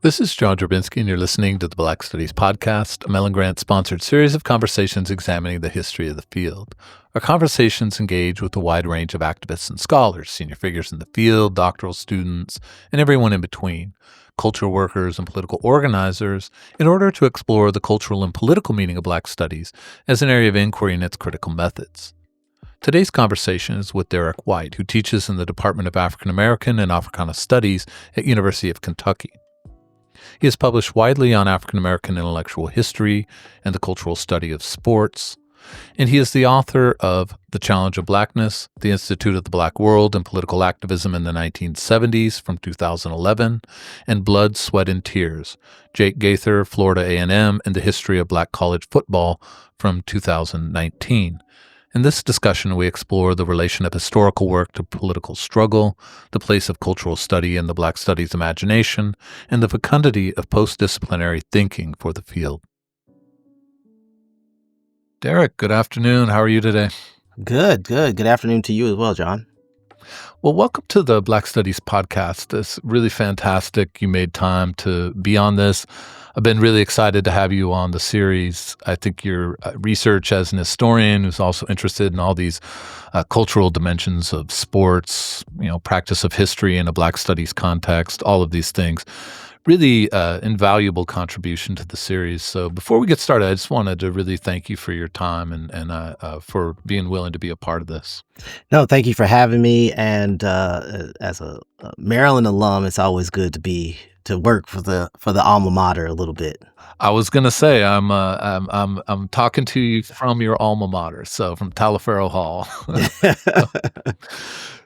This is John Drabinski, and you're listening to the Black Studies Podcast, a Mellon Grant-sponsored series of conversations examining the history of the field. Our conversations engage with a wide range of activists and scholars, senior figures in the field, doctoral students, and everyone in between, cultural workers and political organizers, in order to explore the cultural and political meaning of Black studies as an area of inquiry and its critical methods. Today's conversation is with Derrick White, who teaches in the Department of African American and Africana Studies at University of Kentucky. He has published widely on African American intellectual history and the cultural study of sports, and he is the author of The Challenge of Blackness, The Institute of the Black World and Political Activism in the 1970s from 2011, and Blood, Sweat, and Tears, Jake Gaither, Florida A&M, and the History of Black College Football from 2019. In this discussion, we explore the relation of historical work to political struggle, the place of cultural study in the Black studies imagination, and the fecundity of post-disciplinary thinking for the field. Derrick, good afternoon. How are you today? Good. Good afternoon to you as well, John. Well, welcome to the Black Studies Podcast. It's really fantastic you made time to be on this. I've been really excited to have you on the series. I think your research as an historian who's also interested in all these cultural dimensions of sports, practice of history in a Black studies context, all of these things, really invaluable contribution to the series. So before we get started, I just wanted to really thank you for your time and for being willing to be a part of this. No, thank you for having me. And as a Maryland alum, it's always good to work for the alma mater a little bit. I was gonna say I'm talking to you from your alma mater, so from Taliaferro Hall.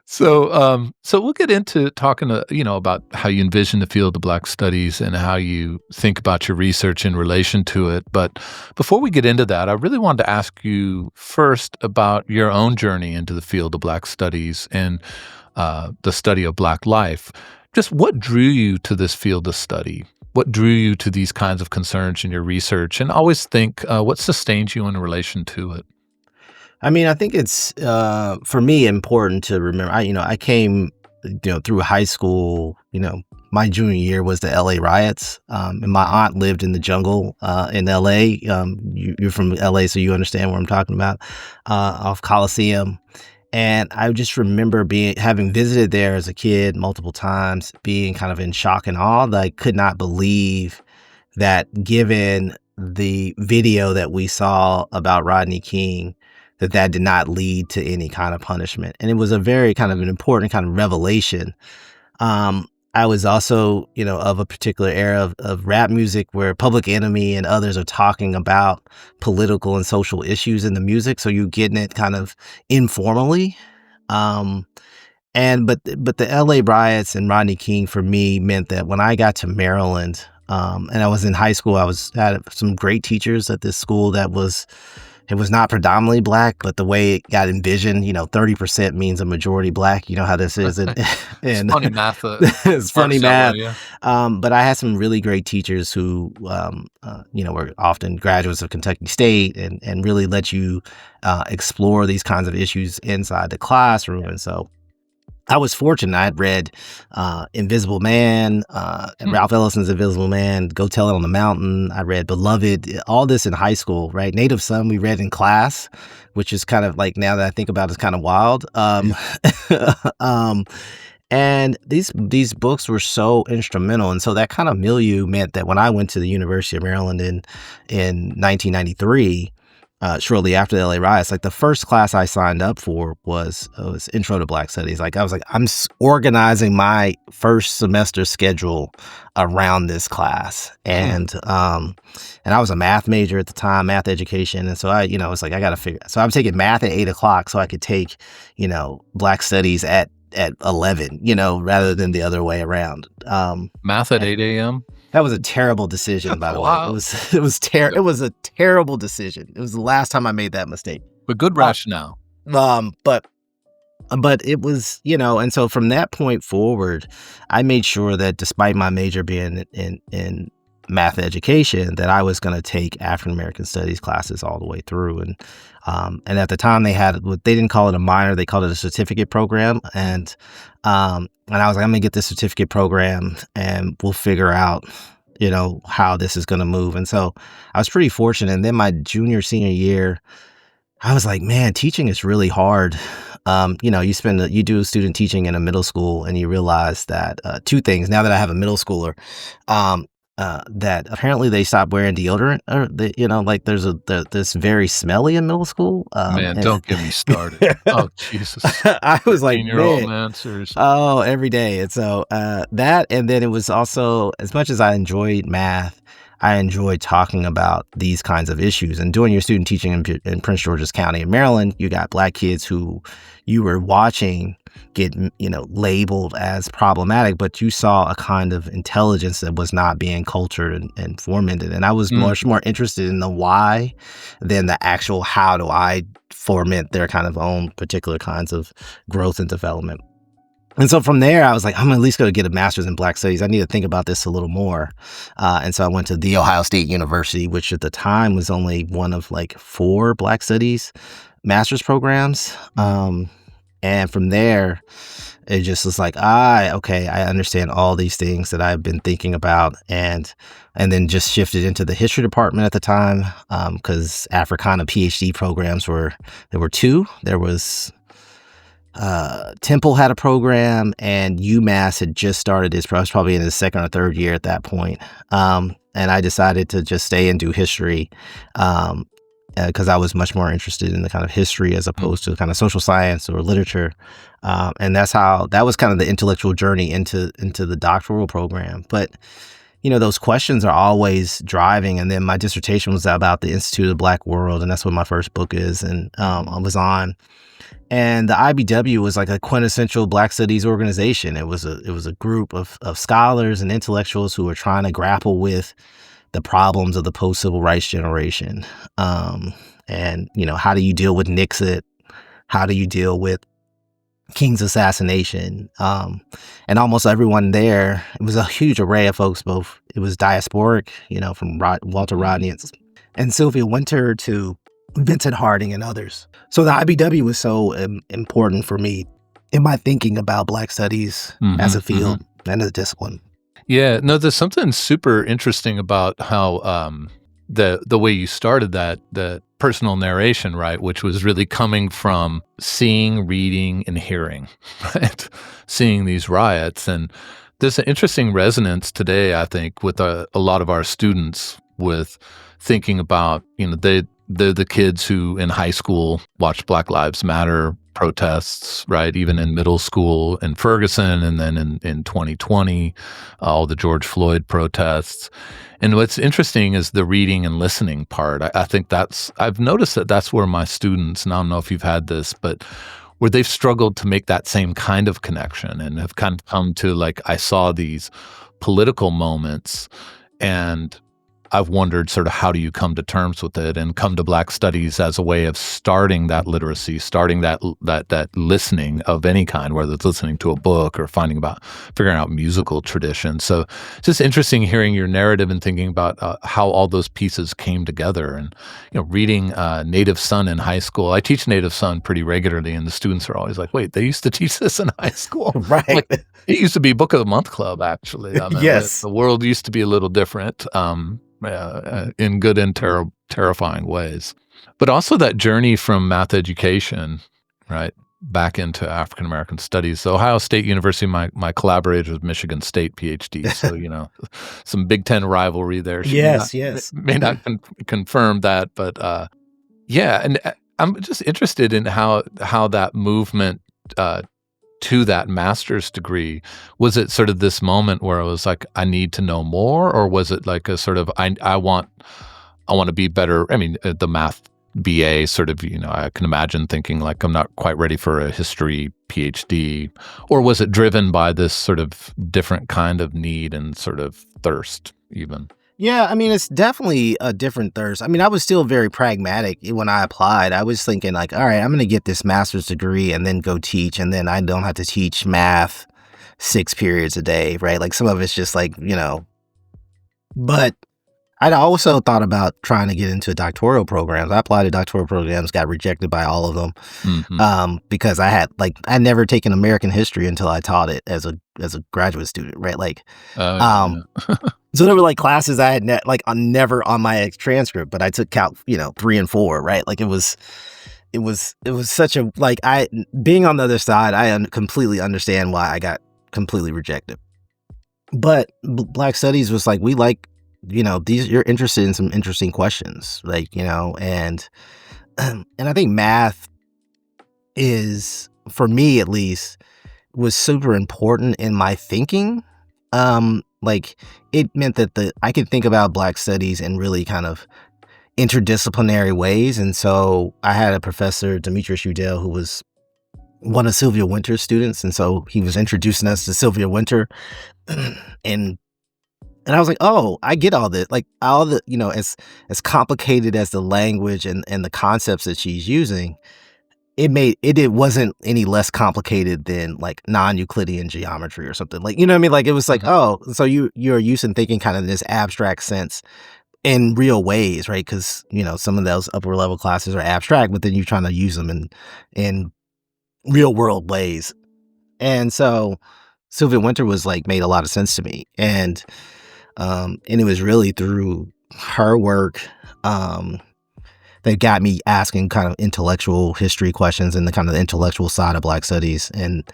So we'll get into talking about how you envision the field of Black studies and how you think about your research in relation to it. But before we get into that, I really wanted to ask you first about your own journey into the field of Black studies and the study of Black life. Just what drew you to this field of study? What drew you to these kinds of concerns in your research? And always think, what sustains you in relation to it? I mean, I think it's for me important to remember. I came through high school. My junior year was the LA riots, and my aunt lived in the jungle in LA. You're from LA, so you understand what I'm talking about. Off Coliseum. And I just remember having visited there as a kid multiple times, being kind of in shock and awe that I could not believe that, given the video that we saw about Rodney King, that did not lead to any kind of punishment. And it was a very kind of an important kind of revelation. I was also, of a particular era of rap music where Public Enemy and others are talking about political and social issues in the music. So you're getting it kind of informally. But the LA riots and Rodney King for me meant that when I got to Maryland, and I was in high school, had some great teachers at this school it was not predominantly Black, but the way it got envisioned, 30% means a majority Black. You know how this is. And it's funny math. It's funny math. Yeah. But I had some really great teachers who, were often graduates of Kentucky State and really let you explore these kinds of issues inside the classroom. And so I was fortunate. I had read Invisible Man, and Ralph Ellison's Invisible Man, Go Tell It on the Mountain. I read Beloved, all this in high school, right? Native Son we read in class, which is kind of like, now that I think about it, it's kind of wild. And these books were so instrumental. And so that kind of milieu meant that when I went to the University of Maryland in 1993, shortly after the LA riots, like the first class I signed up for was Intro to Black Studies. I'm organizing my first semester schedule around this class. And I was a math major at the time, math education. And so I got to figure. So I was taking math at 8:00 so I could take, Black Studies at 11, rather than the other way around. Math at 8 a.m.? That was a terrible decision, by the Wow. way. It was a terrible decision. It was the last time I made that mistake. But good rationale. But it was, and so from that point forward, I made sure that despite my major being in math education that I was going to take African American studies classes all the way through. And at the time they didn't call it a minor, they called it a certificate program. And I was like, I'm gonna get this certificate program and we'll figure out, how this is gonna move. And so I was pretty fortunate. And then my senior year, I was like, man, teaching is really hard. You do student teaching in a middle school, and you realize that two things. Now that I have a middle schooler, that apparently they stopped wearing deodorant, or like this very smelly in middle school. Man, don't get me started. Oh, Jesus. I was like, 15-year-old man, man, seriously. oh, every day. And so that, and then it was also, as much as I enjoyed math, I enjoyed talking about these kinds of issues. And doing your student teaching in Prince George's County in Maryland, you got Black kids who you were watching get, labeled as problematic, but you saw a kind of intelligence that was not being cultured and fomented. And I was much more interested in the why than the actual how do I foment their kind of own particular kinds of growth and development. And so from there, I was like, I'm at least going to get a master's in Black Studies. I need to think about this a little more. And so I went to The Ohio State University, which at the time was only one of like 4 Black Studies master's programs. And from there, it just was like, okay, I understand all these things that I've been thinking about. And then just shifted into the history department at the time, because Africana PhD programs there were 2. There was Temple had a program, and UMass had just started his. I was probably in his 2nd or 3rd year at that point. And I decided to just stay and do history, because I was much more interested in the kind of history as opposed to kind of social science or literature. And that was kind of the intellectual journey into the doctoral program. But those questions are always driving. And then my dissertation was about the Institute of the Black World, and that's what my first book is. And I was on. And the IBW was like a quintessential Black Studies organization. It was a group of scholars and intellectuals who were trying to grapple with the problems of the post-civil rights generation. And how do you deal with Nixon? How do you deal with King's assassination? And almost everyone there, it was a huge array of folks. Both it was diasporic, from Walter Rodney and Sylvia Wynter to Vincent Harding and others. So the IBW was so important for me in my thinking about Black Studies as a field and as a discipline. Yeah, no, there's something super interesting about how the way you started the personal narration, right, which was really coming from seeing, reading, and hearing, right, seeing these riots. And there's an interesting resonance today, I think, with a lot of our students with thinking about, they're the kids who in high school watched Black Lives Matter protests, right? Even in middle school in Ferguson, and then in 2020, all the George Floyd protests. And what's interesting is the reading and listening part. I think I've noticed that's where my students, and I don't know if you've had this, but where they've struggled to make that same kind of connection and have kind of come to, like, I saw these political moments, and I've wondered sort of how do you come to terms with it and come to Black Studies as a way of starting that literacy, starting that listening of any kind, whether it's listening to a book or figuring out musical traditions. So it's just interesting hearing your narrative and thinking about how all those pieces came together. And reading Native Son in high school. I teach Native Son pretty regularly, and the students are always like, "Wait, they used to teach this in high school?" Right. Like, it used to be Book of the Month Club, actually. I mean, Yes. the world used to be a little different. In good and terrifying ways. But also that journey from math education, right, back into African American studies. So Ohio State University, my collaborator was Michigan State PhD. So, some Big Ten rivalry there. She may not confirm that, but yeah. And I'm just interested in how that movement to that master's degree, was it sort of this moment where it was like, I need to know more, or was it like a sort of, I want to be better? I mean, the math BA sort of, I can imagine thinking like, I'm not quite ready for a history PhD, or was it driven by this sort of different kind of need and sort of thirst even? Yeah, I mean, it's definitely a different thirst. I mean, I was still very pragmatic when I applied. I was thinking like, all right, I'm going to get this master's degree and then go teach, and then I don't have to teach math 6 periods a day, right? Like some of it's just like, But I'd also thought about trying to get into doctoral programs. I applied to doctoral programs, got rejected by all of them, Mhm. because I'd never taken American history until I taught it as a graduate student, right? Oh, yeah, Um, yeah. so there were like classes I had never on my transcript, but I took Calc, 3 and 4, right? Like it was such a like I being on the other side, completely understand why I got completely rejected. But Black Studies was like, we like, these you're interested in some interesting questions, like, and I think math is, for me at least, was super important in my thinking. Like it meant that I could think about Black Studies in really kind of interdisciplinary ways. And so I had a professor, Demetrius Udell, who was one of Sylvia Wynter's students, and so he was introducing us to Sylvia Wynter, and I was like, "Oh, I get all this." Like all the, as complicated as the language and the concepts that she's using, it wasn't any less complicated than like non-Euclidean geometry or something. Like, you know what I mean? Like it was like, Mhm. "Oh, so you're used to thinking kind of in this abstract sense in real ways, right?" Because, some of those upper level classes are abstract, but then you're trying to use them in real world ways. And so Sylvia Wynter was like made a lot of sense to me. And it was really through her work, um, that got me asking kind of intellectual history questions and the kind of intellectual side of Black studies. And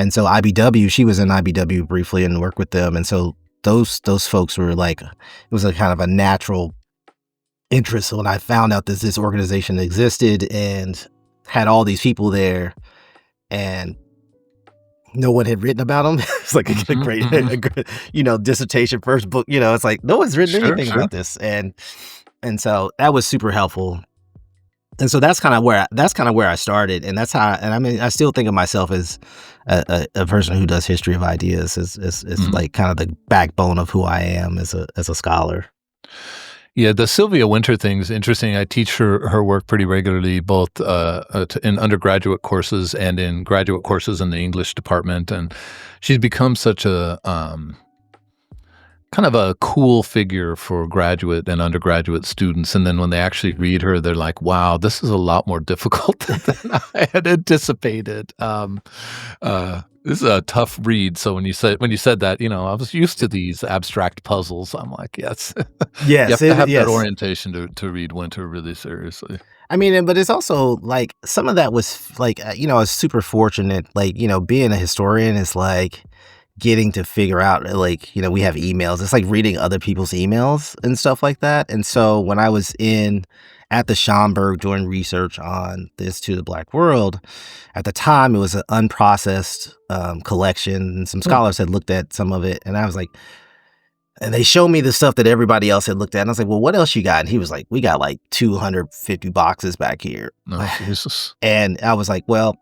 so IBW, she was in IBW briefly and worked with them. And so those folks were like, it was a kind of a natural interest. So when I found out that this organization existed and had all these people there, and no one had written about them. It's like a Mhm, great, mhm. dissertation, first book. It's like no one's written Sure, anything sure. about this, and so that was super helpful. And so that's kind of where I started, and that's how. And I mean, I still think of myself as a person who does history of ideas. Is Mhm. like kind of the backbone of who I am as a scholar. Yeah, the Sylvia Wynter thing's interesting. I teach her work pretty regularly, both, in undergraduate courses and in graduate courses in the English department, and she's become such a, kind of a cool figure for graduate and undergraduate students, and then when they actually read her, they're like, "Wow, this is a lot more difficult than I had anticipated." This is a tough read, so when you said that, I was used to these abstract puzzles. I'm like, "Yes." You Yes, have to have that yes. orientation to read Winter really seriously. I mean, but it's also like some of that was like, I was super fortunate. Like, being a historian is like getting to figure out, like, we have emails. It's like reading other people's emails and stuff like that. And so when I was at the Schomburg doing research on the Institute of the Black World, at the time it was an unprocessed collection, and some Hmm. scholars had looked at some of it, and I was like, and they showed me the stuff that everybody else had looked at. And I was like, well, what else you got? And he was like, we got like 250 boxes back here. No, Jesus. And I was like, well,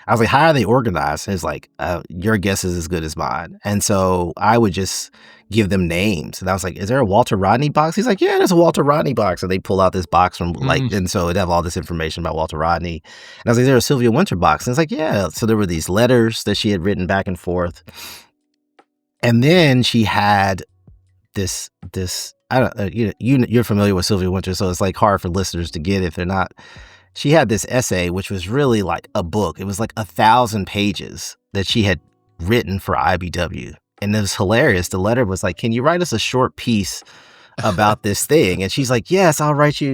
I was like, how are they organized? And it's like, your guess is as good as mine. And so I would just give them names. And I was like, is there a Walter Rodney box? He's like, yeah, there's a Walter Rodney box. And they pull out this box from like, Mm, and so it'd have all this information about Walter Rodney. And I was like, is there a Sylvia Wynter box? And it's like, yeah. So there were these letters that she had written back and forth. And then she had this I don't you're familiar with Sylvia Wynter, so it's like hard for listeners to get if they're not. She had this essay which was really like a book. It was like 1,000 pages that she had written for IBW. And it was hilarious. The letter was like, "Can you write us a short piece about this thing?" And she's like, "Yes, I'll write you,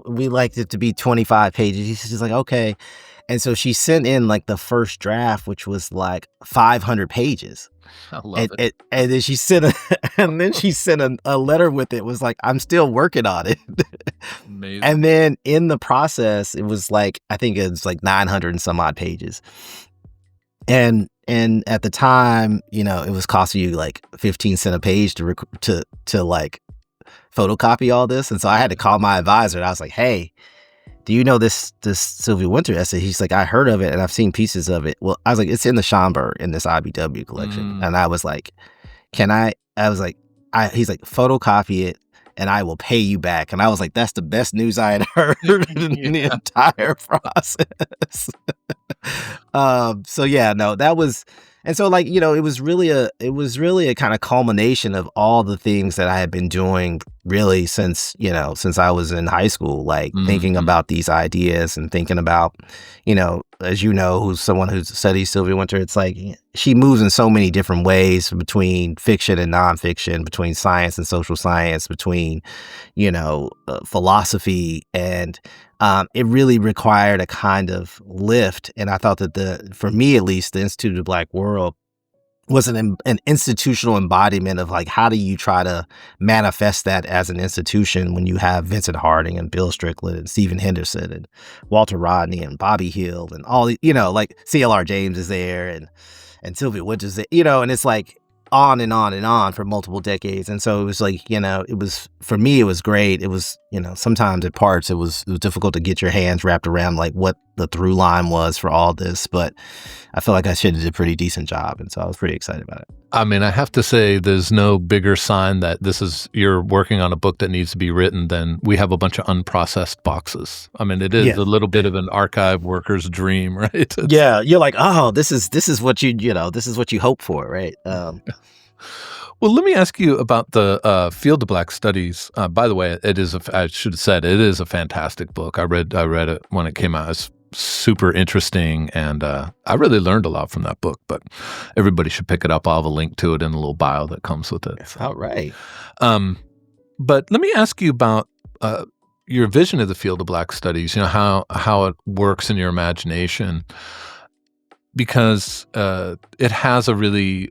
we liked it to be 25 pages." She's like, "Okay." And so she sent in like the first draft, which was like 500 pages. I love And it. and then she sent a and then she sent a letter with it, was like, "I'm still working on it." And Amazing. then in the process, it was like, I think it was like 900 and some odd pages. And at the time, it was costing you like 15 cent a page to like photocopy all this. And so I had to call my advisor, and I was like, "Hey, do you know this Sylvia Wynter essay?" He's like, "I heard of it and I've seen pieces of it." Well, I was like, "It's in the Schomburg in this IBW collection." Mm. And I was like, "Can I was like, he's like, "Photocopy it and I will pay you back." And I was like, that's the best news I had heard in the Yeah. entire process. So yeah, no, that was, And so, like, it was really a kind of culmination of all the things that I had been doing really since I was in high school, like thinking Mhm. about these ideas and thinking about, as who's someone who studies Sylvia Wynter, it's like she moves in so many different ways between fiction and nonfiction, between science and social science, between, philosophy. And it really required a kind of lift. And I thought that for me at least, the Institute of the Black World was an institutional embodiment of like, how do you try to manifest that as an institution when you have Vincent Harding and Bill Strickland and Stephen Henderson and Walter Rodney and Bobby Hill and all the, like CLR James is there and Sylvia Wynter's there, and it's like on and on and on for multiple decades. And so it was like, it was, for me, it was great. It was, sometimes at parts it was difficult to get your hands wrapped around like what the through line was for all this, but I feel like I should have did a pretty decent job. And so I was pretty excited about it. I mean, I have to say there's no bigger sign that you're working on a book that needs to be written than we have a bunch of unprocessed boxes. I mean, it is a little bit of an archive worker's dream, right? Yeah. You're like, oh, this is what this is what you hope for, right? Well, let me ask you about the Field of Black Studies. By the way, I should have said, it is a fantastic book. I read it when it came out. It's super interesting, and I really learned a lot from that book, but everybody should pick it up. I'll have a link to it in a little bio that comes with it. All right. But let me ask you about your vision of the Field of Black Studies, how it works in your imagination, because it has a really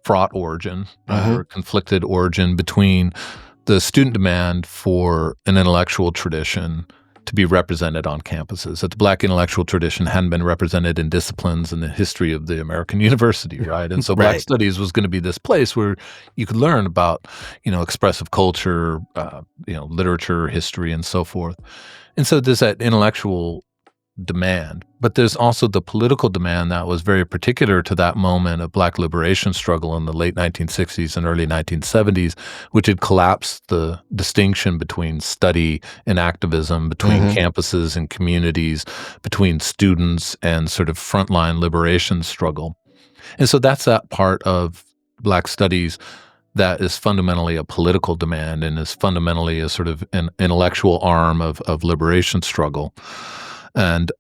fraught origin, or conflicted origin between the student demand for an intellectual tradition to be represented on campuses. That the Black intellectual tradition hadn't been represented in disciplines in the history of the American university, right? And so Black Studies was going to be this place where you could learn about, expressive culture, literature, history, and so forth. And so there's that intellectual demand, but there's also the political demand that was very particular to that moment of Black liberation struggle in the late 1960s and early 1970s, which had collapsed the distinction between study and activism, between campuses and communities, between students and sort of frontline liberation struggle. And so that's that part of Black studies that is fundamentally a political demand and is fundamentally a sort of an intellectual arm of liberation struggle. And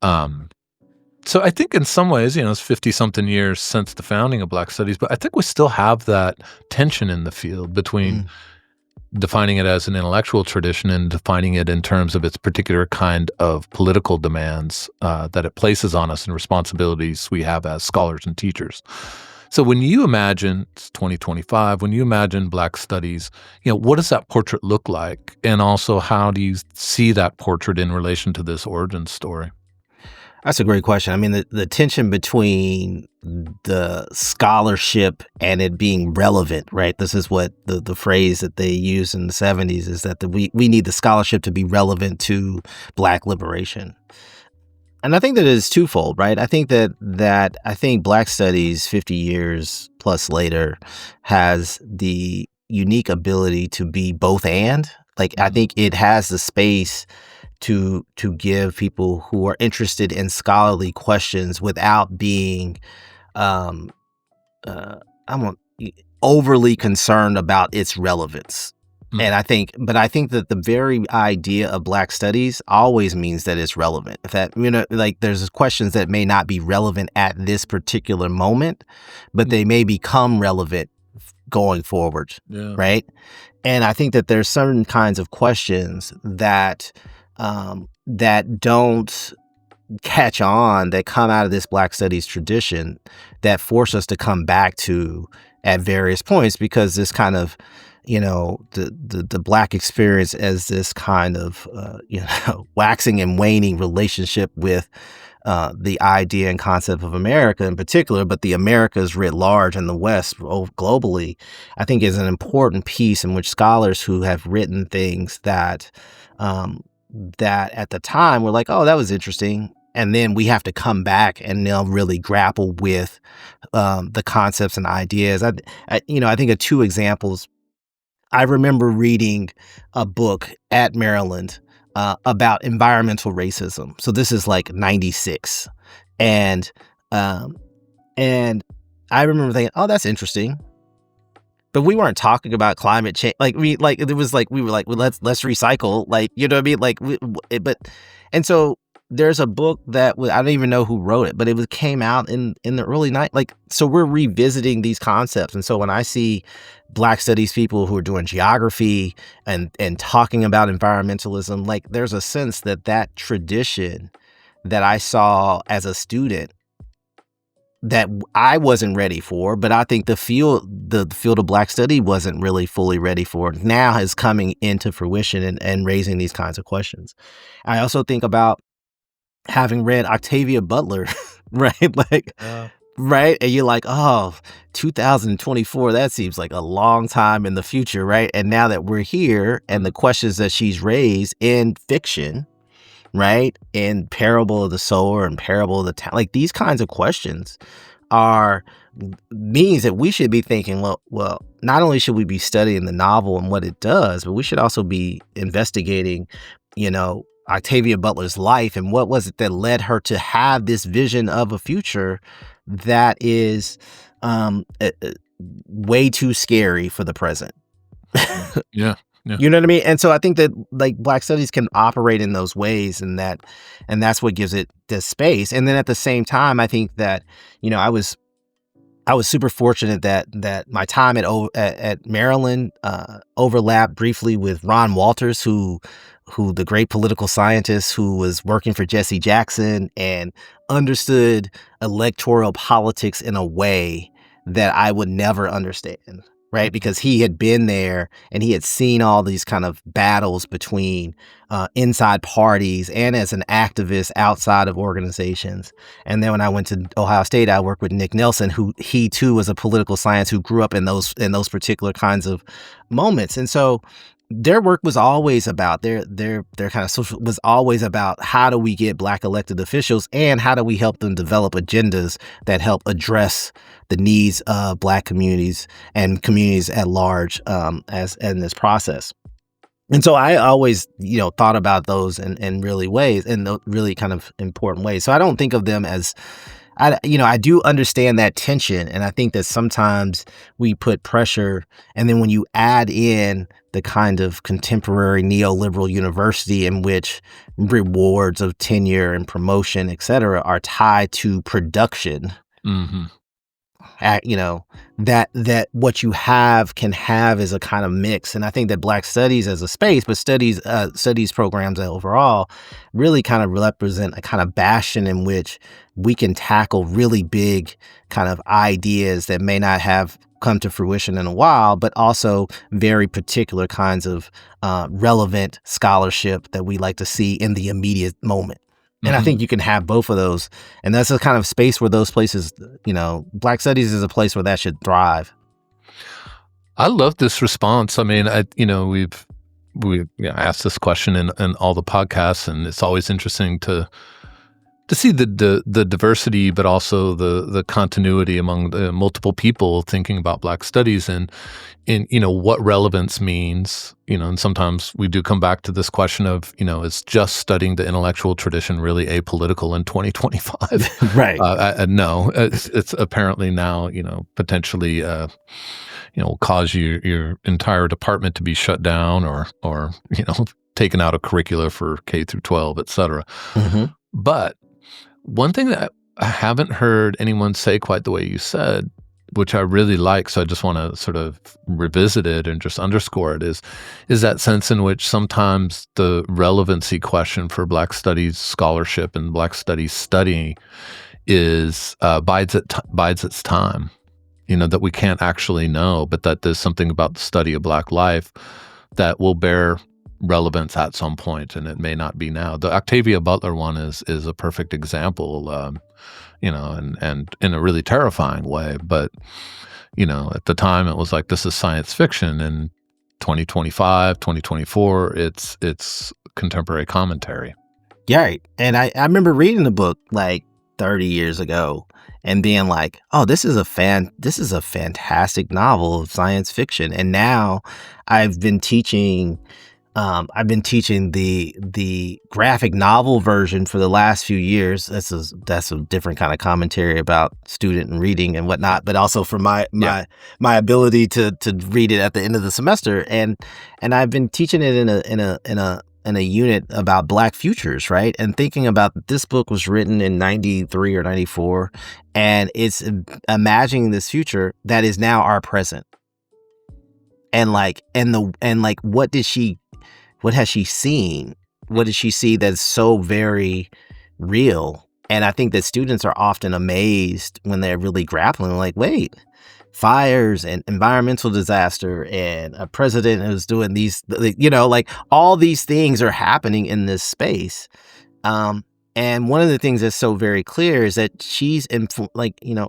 so I think in some ways, it's 50-something years since the founding of Black Studies, but I think we still have that tension in the field between defining it as an intellectual tradition and defining it in terms of its particular kind of political demands that it places on us and responsibilities we have as scholars and teachers. So when you imagine, it's 2025, when you imagine Black Studies, what does that portrait look like? And also, how do you see that portrait in relation to this origin story? That's a great question. I mean, the tension between the scholarship and it being relevant, right? This is what the phrase that they used in the 70s is that we need the scholarship to be relevant to Black liberation. And I think that it is twofold, right? I think that I think Black Studies 50 years plus later has the unique ability to be both and. Like, I think it has the space to give people who are interested in scholarly questions without being overly concerned about its relevance. And I think that the very idea of Black Studies always means that it's relevant. That, like there's questions that may not be relevant at this particular moment, but they may become relevant going forward, right? And I think that there's certain kinds of questions that don't catch on, that come out of this Black Studies tradition, that force us to come back to at various points, because this kind of the Black experience as this kind of, waxing and waning relationship with the idea and concept of America in particular, but the Americas writ large and the West globally, I think is an important piece in which scholars who have written things that at the time were like, oh, that was interesting. And then we have to come back and now really grapple with the concepts and ideas. I think of two examples. I remember reading a book at Maryland about environmental racism. So this is like 96. And I remember thinking, "Oh, that's interesting." But we weren't talking about climate change. Like it was like we were like, "Well, let's recycle." Like, you know what I mean? Like, but and so there's a book that I don't even know who wrote it, but came out in the early night. Like, so we're revisiting these concepts, and so when I see Black studies people who are doing geography and talking about environmentalism, like there's a sense that that tradition that I saw as a student that I wasn't ready for, but I think the field of Black study wasn't really fully ready for, now is coming into fruition and raising these kinds of questions. I also think about having read Octavia Butler, right? Like, Yeah. right? And you're like, oh, 2024, that seems like a long time in the future, right? And now that we're here and the questions that she's raised in fiction, right? In Parable of the Sower and Parable of the Town, like these kinds of questions are means that we should be thinking, well, not only should we be studying the novel and what it does, but we should also be investigating, Octavia Butler's life and what was it that led her to have this vision of a future that is way too scary for the present. Yeah. Yeah. You know what I mean? And so I think that like Black studies can operate in those ways, and that's what gives it this space. And then at the same time, I think that, I was super fortunate that my time at Maryland overlapped briefly with Ron Walters, who the great political scientist who was working for Jesse Jackson and understood electoral politics in a way that I would never understand. Right, because he had been there and he had seen all these kind of battles between inside parties and as an activist outside of organizations. And then when I went to Ohio State, I worked with Nick Nelson, who he too was a political science who grew up in those particular kinds of moments. And so their work was always about their kind of social was always about how do we get Black elected officials and how do we help them develop agendas that help address the needs of Black communities and communities at large as in this process. And so I always, thought about those in really kind of important ways. So I don't think of them as I do understand that tension, and I think that sometimes we put pressure, and then when you add in the kind of contemporary neoliberal university in which rewards of tenure and promotion, et cetera, are tied to production, Mm-hmm. That what you can have is a kind of mix. And I think that Black studies as a space, but studies programs overall really kind of represent a kind of bastion in which we can tackle really big kind of ideas that may not have come to fruition in a while, but also very particular kinds of relevant scholarship that we like to see in the immediate moment. And I think you can have both of those. And that's the kind of space where those places, Black studies is a place where that should thrive. I love this response. I mean, we've asked this question in all the podcasts, and it's always interesting to see the diversity, but also the continuity among the multiple people thinking about Black studies and what relevance means. And sometimes we do come back to this question of, is just studying the intellectual tradition really apolitical in 2025? Right. No, it's apparently now, potentially, will cause your entire department to be shut down or taken out of curricula for K through 12, et cetera. Mm-hmm. But one thing that I haven't heard anyone say quite the way you said, which I really like, so I just want to sort of revisit it and just underscore it, is that sense in which sometimes the relevancy question for Black studies scholarship and Black studies study is bides its time. That we can't actually know, but that there's something about the study of Black life that will bear relevance at some point, and it may not be now. The Octavia Butler one is a perfect example, and in a really terrifying way. But at the time, it was like, this is science fiction, and 2025, 2024, it's contemporary commentary. Yeah, right. And I remember reading the book like 30 years ago and being like, oh, this is a fantastic novel of science fiction. And now I've been teaching I've been teaching the graphic novel version for the last few years. That's a different kind of commentary about student and reading and whatnot, but also for my Yeah. my ability to read it at the end of the semester. And I've been teaching it in a unit about Black futures, right? And thinking about this book was written in 93 or 94, and it's imagining this future that is now our present. And like what has she seen? What does she see that's so very real? And I think that students are often amazed when they're really grappling, like, wait, fires and environmental disaster and a president who's doing these, like all these things are happening in this space. Um, and one of the things that's so very clear is that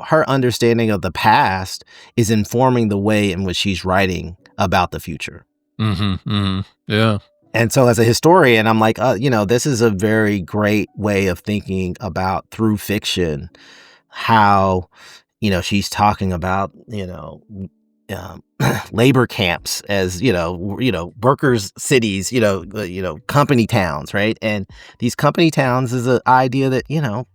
her understanding of the past is informing the way in which she's writing about the future. Yeah. And so as a historian, I'm like, this is a very great way of thinking about through fiction, how, she's talking about, um, labor camps as, workers' cities, company towns, right? And these company towns is an idea that,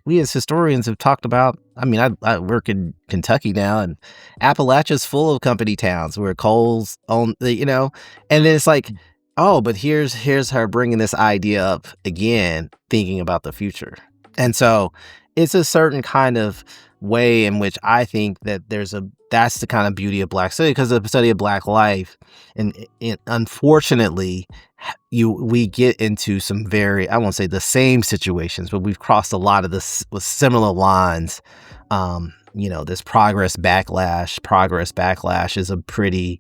we as historians have talked about. I mean, I work in Kentucky now, and Appalachia's full of company towns where coal's on, and then it's like, oh, but here's her bringing this idea up again, thinking about the future. And so it's a certain kind of way in which I think that that's the kind of beauty of Black study, because the study of Black life, and unfortunately, we get into some very, I won't say the same situations, but we've crossed a lot of this with similar lines. This progress backlash is a pretty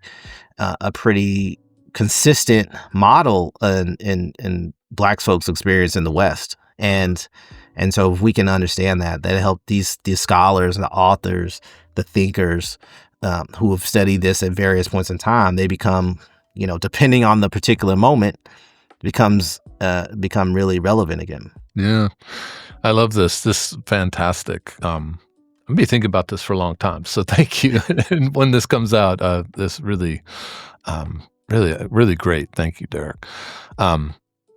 consistent model in Black folks' experience in the West. And so if we can understand that help these scholars and the authors, the thinkers, who have studied this at various points in time, they become, depending on the particular moment, become really relevant again. Yeah. I love this. This is fantastic. I've been thinking about this for a long time. So thank you. And when this comes out, this really, really great. Thank you, Derrick.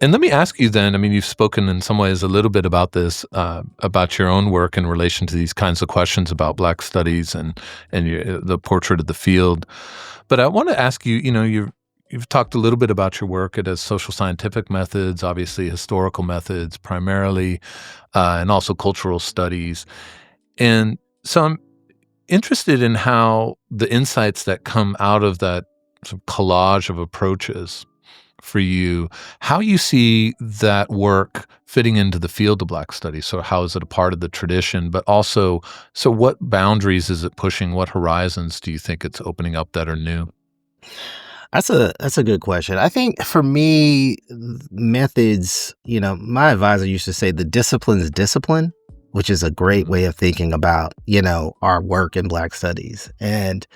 And let me ask you then, I mean, you've spoken in some ways a little bit about this, about your own work in relation to these kinds of questions about Black studies and the portrait of the field. But I want to ask you, you've talked a little bit about your work. It has social scientific methods, obviously historical methods primarily, and also cultural studies. And so I'm interested in how the insights that come out of that sort of collage of approaches for you, how you see that work fitting into the field of Black studies. So how is it a part of the tradition, but also, so what boundaries is it pushing? What horizons do you think it's opening up that are new? That's a good question. I think for me, methods, my advisor used to say the discipline's discipline, which is a great way of thinking about, our work in Black studies. And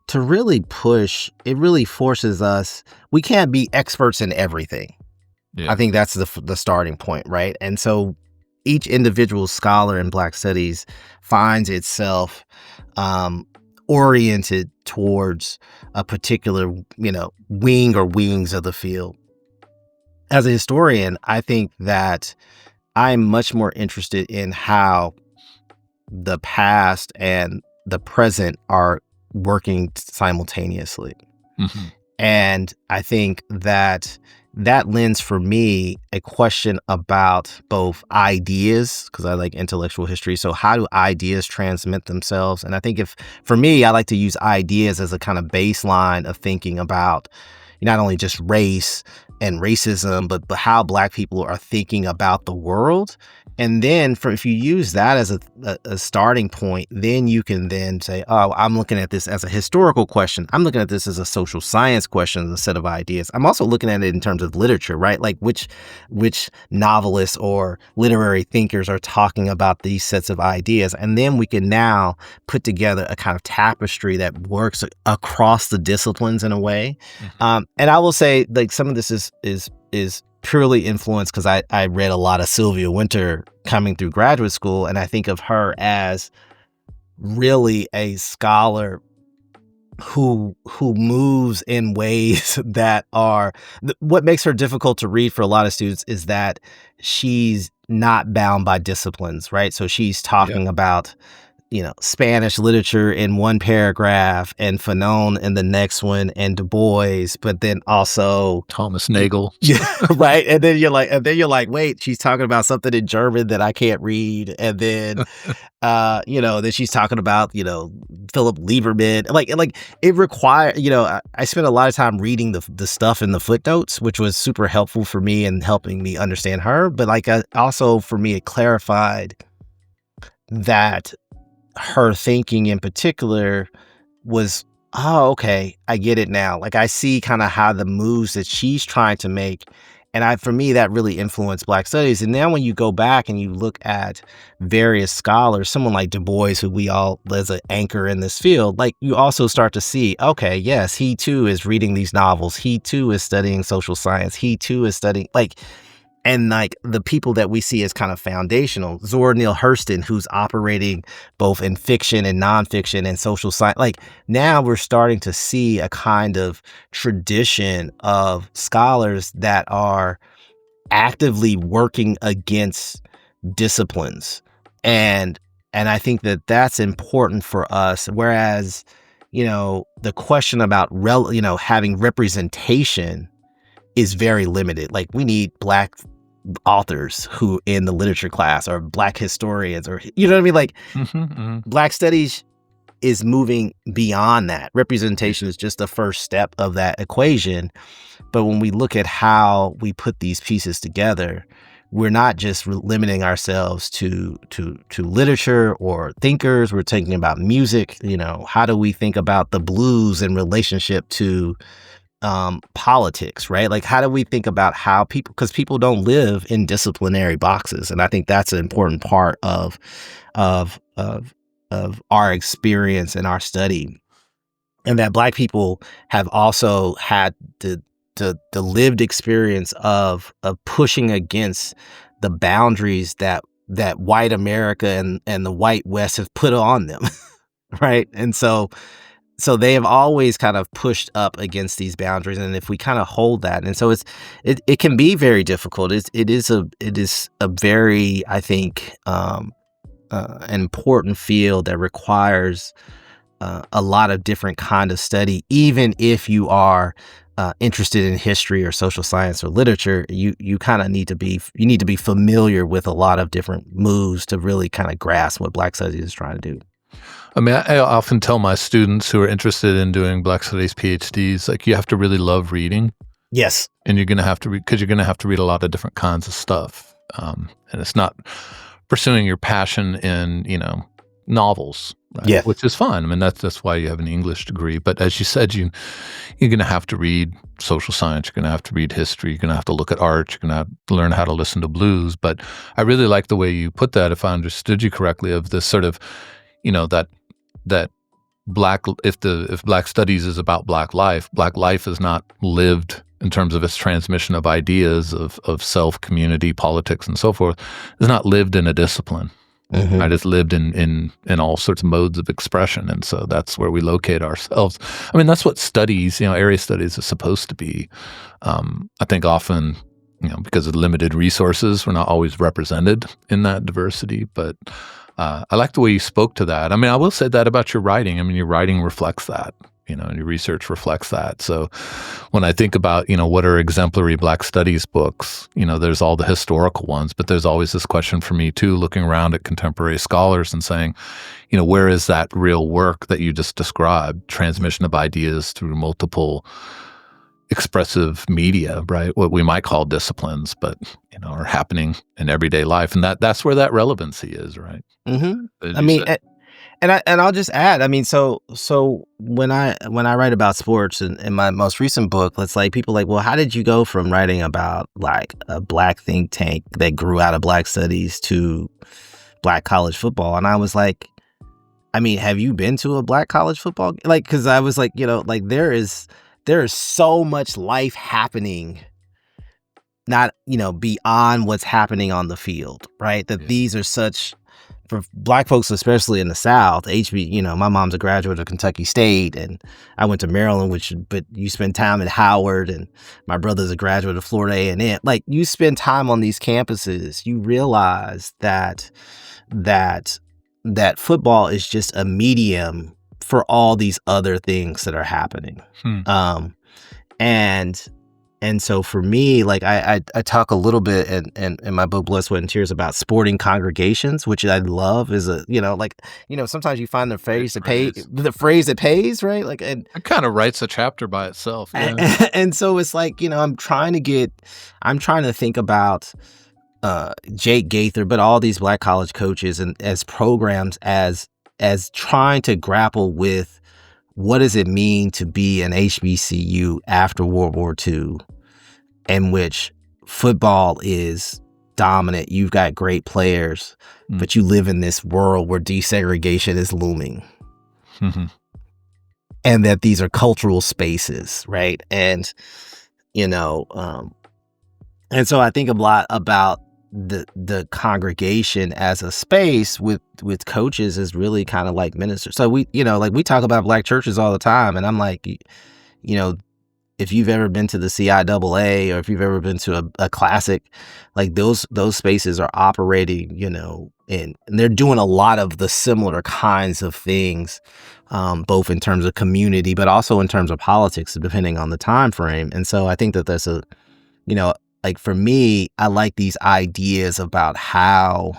to really push, it really forces us, we can't be experts in everything. Yeah. I think that's the starting point, right? And so each individual scholar in Black studies finds itself oriented towards a particular, wing or wings of the field. As a historian, I think that I'm much more interested in how the past and the present are working simultaneously. Mm-hmm. And I think that lends for me a question about both ideas, because I like intellectual history. So how do ideas transmit themselves? And I think for me, I like to use ideas as a kind of baseline of thinking about not only just race and racism, but how Black people are thinking about the world. And then if you use that as a starting point, then you can then say, oh, I'm looking at this as a historical question. I'm looking at this as a social science question, as a set of ideas. I'm also looking at it in terms of literature, right? Like which novelists or literary thinkers are talking about these sets of ideas. And then we can now put together a kind of tapestry that works across the disciplines in a way. Mm-hmm. And I will say, like, some of this is purely influenced because I read a lot of Sylvia Wynter coming through graduate school, and I think of her as really a scholar who moves in ways that are what makes her difficult to read for a lot of students is that she's not bound by disciplines, right? So she's Yeah. talking about, Spanish literature in one paragraph and Fanon in the next one and Du Bois, but then also Thomas Nagel. yeah, right. And then you're like, wait, she's talking about something in German that I can't read. And then then she's talking about, Philip Lieberman. Like it required, I spent a lot of time reading the stuff in the footnotes, which was super helpful for me and helping me understand her. But like also for me, it clarified that her thinking in particular was, oh, okay, I get it now. Like I see kind of how the moves that she's trying to make. And for me, that really influenced Black studies. And now when you go back and you look at various scholars, someone like Du Bois, who we all as an anchor in this field, like you also start to see, okay, yes, he too is reading these novels. He too is studying social science. He too is studying and like the people that we see as kind of foundational, Zora Neale Hurston, who's operating both in fiction and nonfiction and social science. Like now we're starting to see a kind of tradition of scholars that are actively working against disciplines. And I think that that's important for us. Whereas, the question about having representation is very limited. Like we need Black authors who in the literature class or Black historians or you know what I mean? Like Black studies is moving beyond that. Representation is just the first step of that equation. But when we look at how we put these pieces together, we're not just limiting ourselves to literature or thinkers. We're thinking about music. How do we think about the blues in relationship to politics, right? Like, how do we think about how because people don't live in disciplinary boxes, and I think that's an important part of of of our experience and our study, and that Black people have also had the lived experience of pushing against the boundaries that white America and the white West have put on them, right? And so they have always kind of pushed up against these boundaries, and if we kind of hold that, and so it can be very difficult. It is a very, I think, an important field that requires a lot of different kind of study. Even if you are interested in history or social science or literature, you kind of need to be familiar with a lot of different moves to really kind of grasp what Black studies is trying to do. I mean, I often tell my students who are interested in doing Black Studies PhDs, like you have to really love reading. Yes. And you're going to have to read, because you're going to have to read a lot of different kinds of stuff. And it's not pursuing your passion in, novels, right? Yeah. Which is fun. I mean, that's why you have an English degree. But as you said, you're going to have to read social science. You're going to have to read history. You're going to have to look at art. You're going to have to learn how to listen to blues. But I really like the way you put that, if I understood you correctly, of this sort of, that if Black studies is about Black life is not lived in terms of its transmission of ideas of self, community, politics, and so forth. Is not lived in a discipline. Mm-hmm. Right? It's lived in all sorts of modes of expression, and so that's where we locate ourselves. I mean, that's what studies, area studies, is supposed to be. I think often, because of limited resources, we're not always represented in that diversity, but. I like the way you spoke to that. I mean, I will say that about your writing. I mean, your writing reflects that, and your research reflects that. So when I think about, what are exemplary Black studies books, there's all the historical ones, but there's always this question for me too, looking around at contemporary scholars and saying, where is that real work that you just described, transmission of ideas through multiple expressive media, right? What we might call disciplines, but are happening in everyday life, and that's where that relevancy is, right? Mm-hmm. I mean, and I'll just add. I mean, so when I write about sports in my most recent book, it's like people like, well, how did you go from writing about like a Black think tank that grew out of Black studies to Black college football? And I was like, I mean, have you been to a Black college football? Like, because I was like, like there is so much life happening, not, beyond what's happening on the field, right? That these are such for Black folks, especially in the South, my mom's a graduate of Kentucky State, and I went to Maryland, but you spend time at Howard, and my brother's a graduate of Florida A&M. Like, you spend time on these campuses, you realize that football is just a medium for all these other things that are happening. Um, and so for me, like, I talk a little bit in my book Blood, Sweat, and Tears about sporting congregations, which I love. Is sometimes you find the phrase that pays, right? Like, and it kind of writes a chapter by itself. Yeah. and so it's like, I'm trying to think about Jake Gaither, but all these Black college coaches and as programs as trying to grapple with what does it mean to be an HBCU after World War II, in which football is dominant. You've got great players, but you live in this world where desegregation is looming. Mm-hmm. And that these are cultural spaces, right? And, and so I think a lot about the congregation as a space with coaches is really kind of like ministers. So we talk about Black churches all the time, and I'm like, if you've ever been to the CIAA or if you've ever been to a classic, like those spaces are operating, and they're doing a lot of the similar kinds of things, both in terms of community, but also in terms of politics, depending on the time frame. And so I think that that's like, for me, I like these ideas about how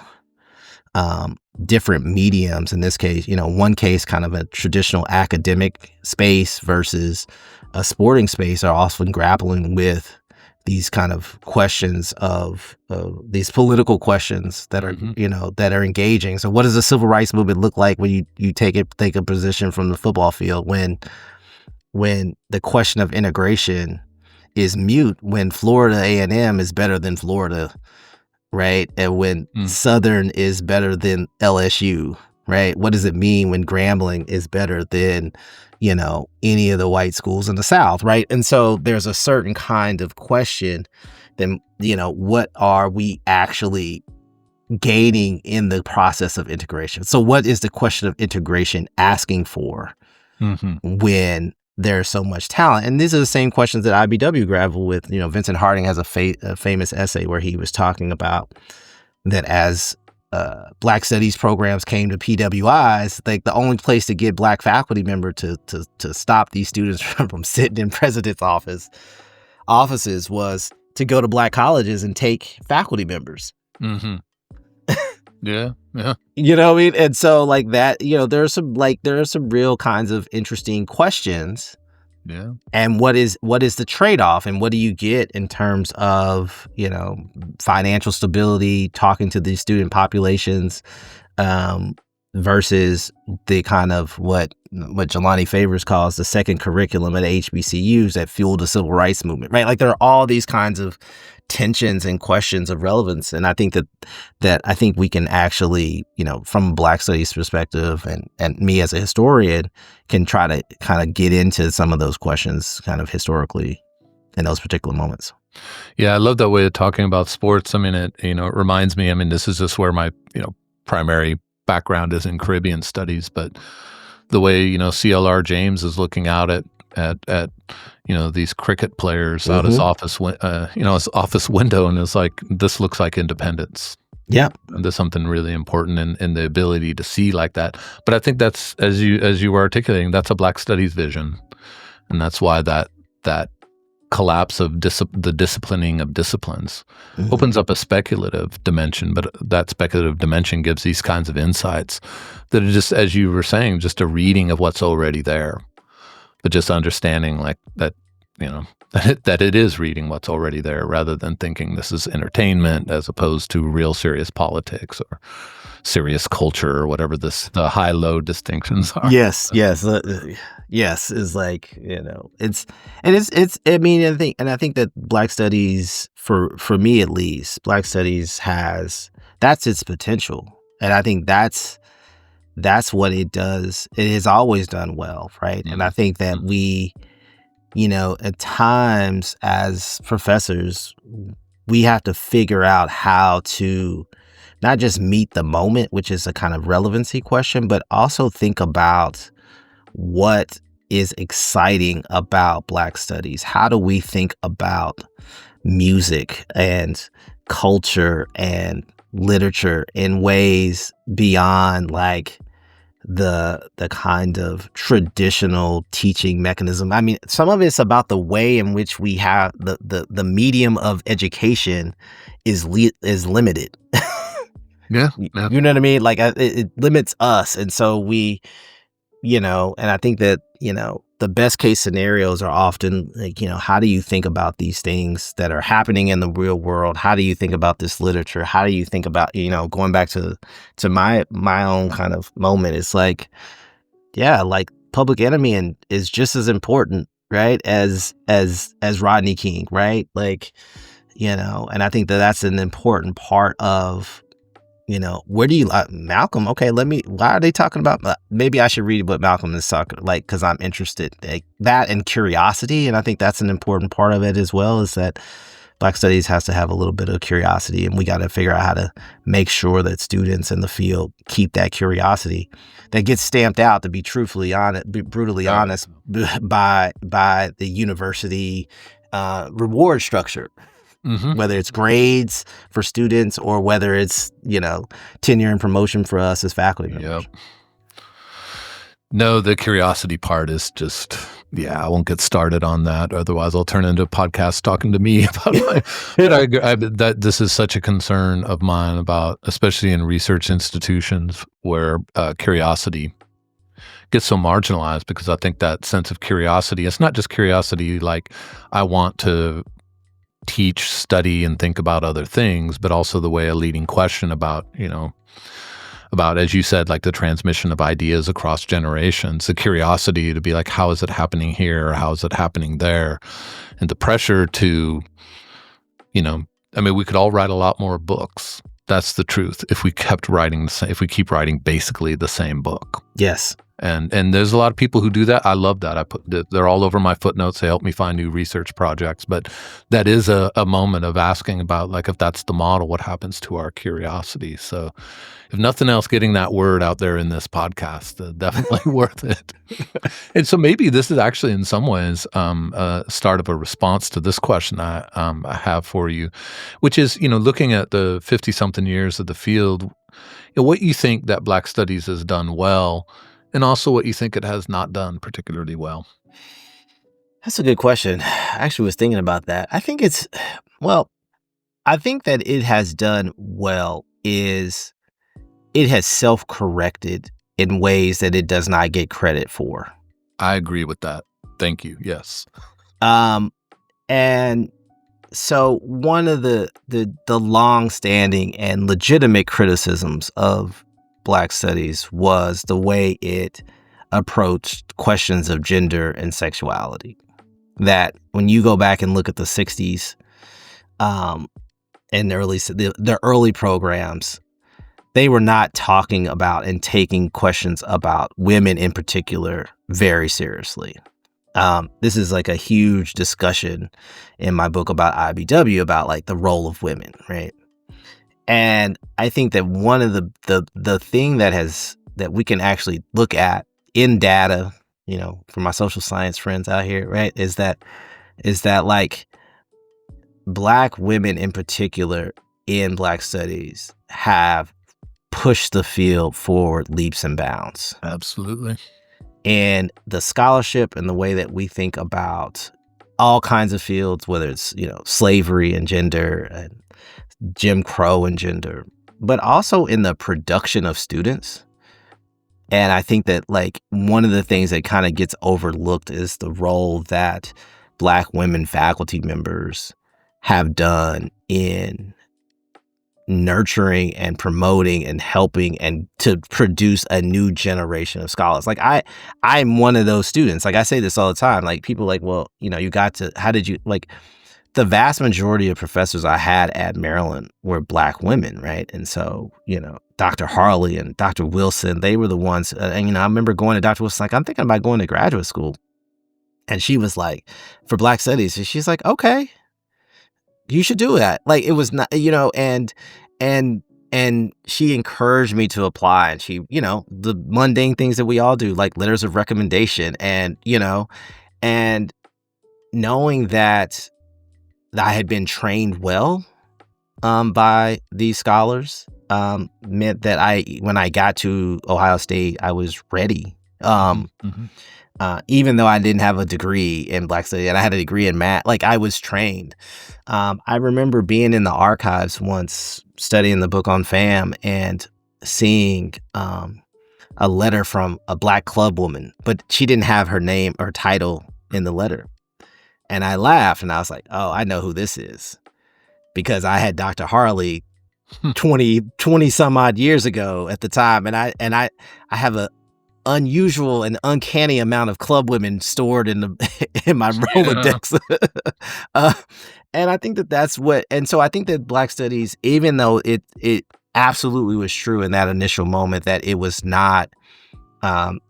different mediums, in this case, one case kind of a traditional academic space versus a sporting space, are often grappling with these kind of questions of these political questions that are, that are engaging. So what does the civil rights movement look like when you take a position from the football field when the question of integration is mute, when Florida A&M is better than Florida, right? And when Southern is better than LSU, right? What does it mean when Grambling is better than, any of the white schools in the South, right? And so there's a certain kind of question, then, what are we actually gaining in the process of integration? So what is the question of integration asking for when there's so much talent? And these are the same questions that IBW grapple with. Vincent Harding has a famous essay where he was talking about that as Black studies programs came to PWIs, like the only place to get Black faculty member to stop these students from sitting in president's offices was to go to Black colleges and take faculty members. Mm-hmm. Yeah. You know what I mean? And so, like, that, there are some real kinds of interesting questions. Yeah. And what is the trade-off, and what do you get in terms of, financial stability, talking to these student populations, versus the kind of what Jelani Favors calls the second curriculum at HBCUs that fueled the civil rights movement, right? Like, there are all these kinds of tensions and questions of relevance. And I think that I think we can actually, from a Black studies perspective, and me as a historian, can try to kind of get into some of those questions kind of historically in those particular moments. Yeah, I love that way of talking about sports. I mean, it reminds me, this is just where my, primary background is in Caribbean studies, but the way, CLR James is looking out at these cricket players out his office, his office window, and is like, this looks like independence. Yeah, and there's something really important in the ability to see like that. But I think that's, as you were articulating, that's a Black studies vision, and that's why that collapse of the disciplining of disciplines opens up a speculative dimension, but that speculative dimension gives these kinds of insights that are just, as you were saying, just a reading of what's already there, but just understanding like that, that it is reading what's already there, rather than thinking this is entertainment as opposed to real serious politics or serious culture or whatever the high-low distinctions are. Yes, is like, I think that Black studies, for me at least, Black studies that's its potential. And I think that's what it does. It has always done well, right? And I think that we, at times as professors, we have to figure out how to not just meet the moment, which is a kind of relevancy question, but also think about what is exciting about Black studies. How do we think about music and culture and literature in ways beyond like the kind of traditional teaching mechanism? I mean, some of it's about the way in which we have the medium of education is limited. Yeah. Yeah. You know what I mean? Like it limits us, and so we, and I think that, the best case scenarios are often like, how do you think about these things that are happening in the real world? How do you think about this literature? How do you think about, going back to my own kind of moment? It's like, yeah, like Public Enemy and is just as important, right? As Rodney King, right? Like, and I think that that's an important part of, where do you Malcolm? Okay, why are they talking about? Maybe I should read what Malcolm is talking like, because I'm interested, like that and curiosity. And I think that's an important part of it as well, is that Black studies has to have a little bit of curiosity, and we got to figure out how to make sure that students in the field keep that curiosity that gets stamped out, to be truthfully honest, be brutally honest, by the university reward structure. Whether it's grades for students or whether it's, tenure and promotion for us as faculty members. Yep. No, the curiosity part is just, I won't get started on that. Otherwise, I'll turn into a podcast talking to me about that this is such a concern of mine about, especially in research institutions where curiosity gets so marginalized, because I think that sense of curiosity, it's not just curiosity like I want to teach, study, and think about other things, but also the way a leading question about, as you said, like the transmission of ideas across generations, the curiosity to be like, how is it happening here? Or how is it happening there? And the pressure to, we could all write a lot more books. That's the truth. If we kept writing if we keep writing basically the same book. Yes. And there's a lot of people who do that. I love that. They're all over my footnotes. They help me find new research projects. But that is a moment of asking about, like, if that's the model, what happens to our curiosity? So if nothing else, getting that word out there in this podcast, definitely worth it. And so maybe this is actually in some ways a start of a response to this question I have for you, which is, looking at the 50-something years of the field, what you think that Black Studies has done well, and also what you think it has not done particularly well. That's a good question. I actually was thinking about that. I think I think that it has done well is it has self-corrected in ways that it does not get credit for. I agree with that. Thank you. Yes. And so one of the long-standing and legitimate criticisms of Black studies was the way it approached questions of gender and sexuality. That when you go back and look at the 60s and the early programs, they were not talking about and taking questions about women in particular very seriously. This is like a huge discussion in my book about IBW about like the role of women, right? And I think that one of the thing that we can actually look at in data, for my social science friends out here, right, is that like Black women in particular in Black studies have pushed the field forward leaps and bounds. Absolutely. And the scholarship and the way that we think about all kinds of fields, whether it's, slavery and gender and Jim Crow and gender, but also in the production of students. And I think that like one of the things that kind of gets overlooked is the role that Black women faculty members have done in nurturing and promoting and helping and to produce a new generation of scholars. Like I'm one of those students. Like I say this all the time. Like people like, well, how did you like the vast majority of professors I had at Maryland were Black women, right? And so, Dr. Harley and Dr. Wilson, they were the ones, and I remember going to Dr. Wilson, like, I'm thinking about going to graduate school. And she was like, for Black studies, she's like, okay, you should do that. Like, it was not, and and she encouraged me to apply, and she, the mundane things that we all do, like letters of recommendation, and and knowing that I had been trained well by these scholars meant that when I got to Ohio State, I was ready. Even though I didn't have a degree in Black Studies and I had a degree in math, like I was trained. I remember being in the archives once studying the book on FAM and seeing a letter from a Black club woman, but she didn't have her name or title in the letter. And I laughed and I was like, oh, I know who this is, because I had Dr. Harley 20 some odd years ago at the time. And I have a unusual and uncanny amount of club women stored in my Rolodex. And I think that's and so I think that Black Studies, even though it absolutely was true in that initial moment that it was not,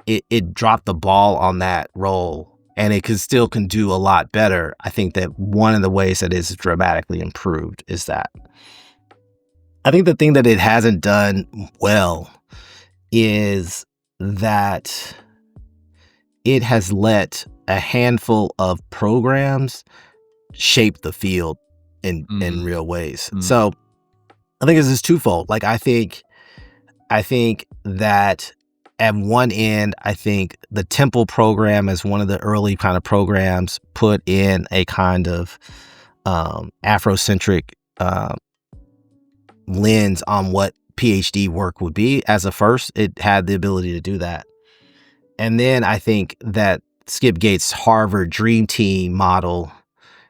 it dropped the ball on that role, and it still can do a lot better. I think that one of the ways that it's dramatically improved is that I think the thing that it hasn't done well is that it has let a handful of programs shape the field in real ways. So I think this is twofold. Like I think that at one end, I think the Temple program is one of the early kind of programs put in a kind of Afrocentric lens on what PhD work would be. As a first, it had the ability to do that. And then I think that Skip Gates' Harvard Dream Team model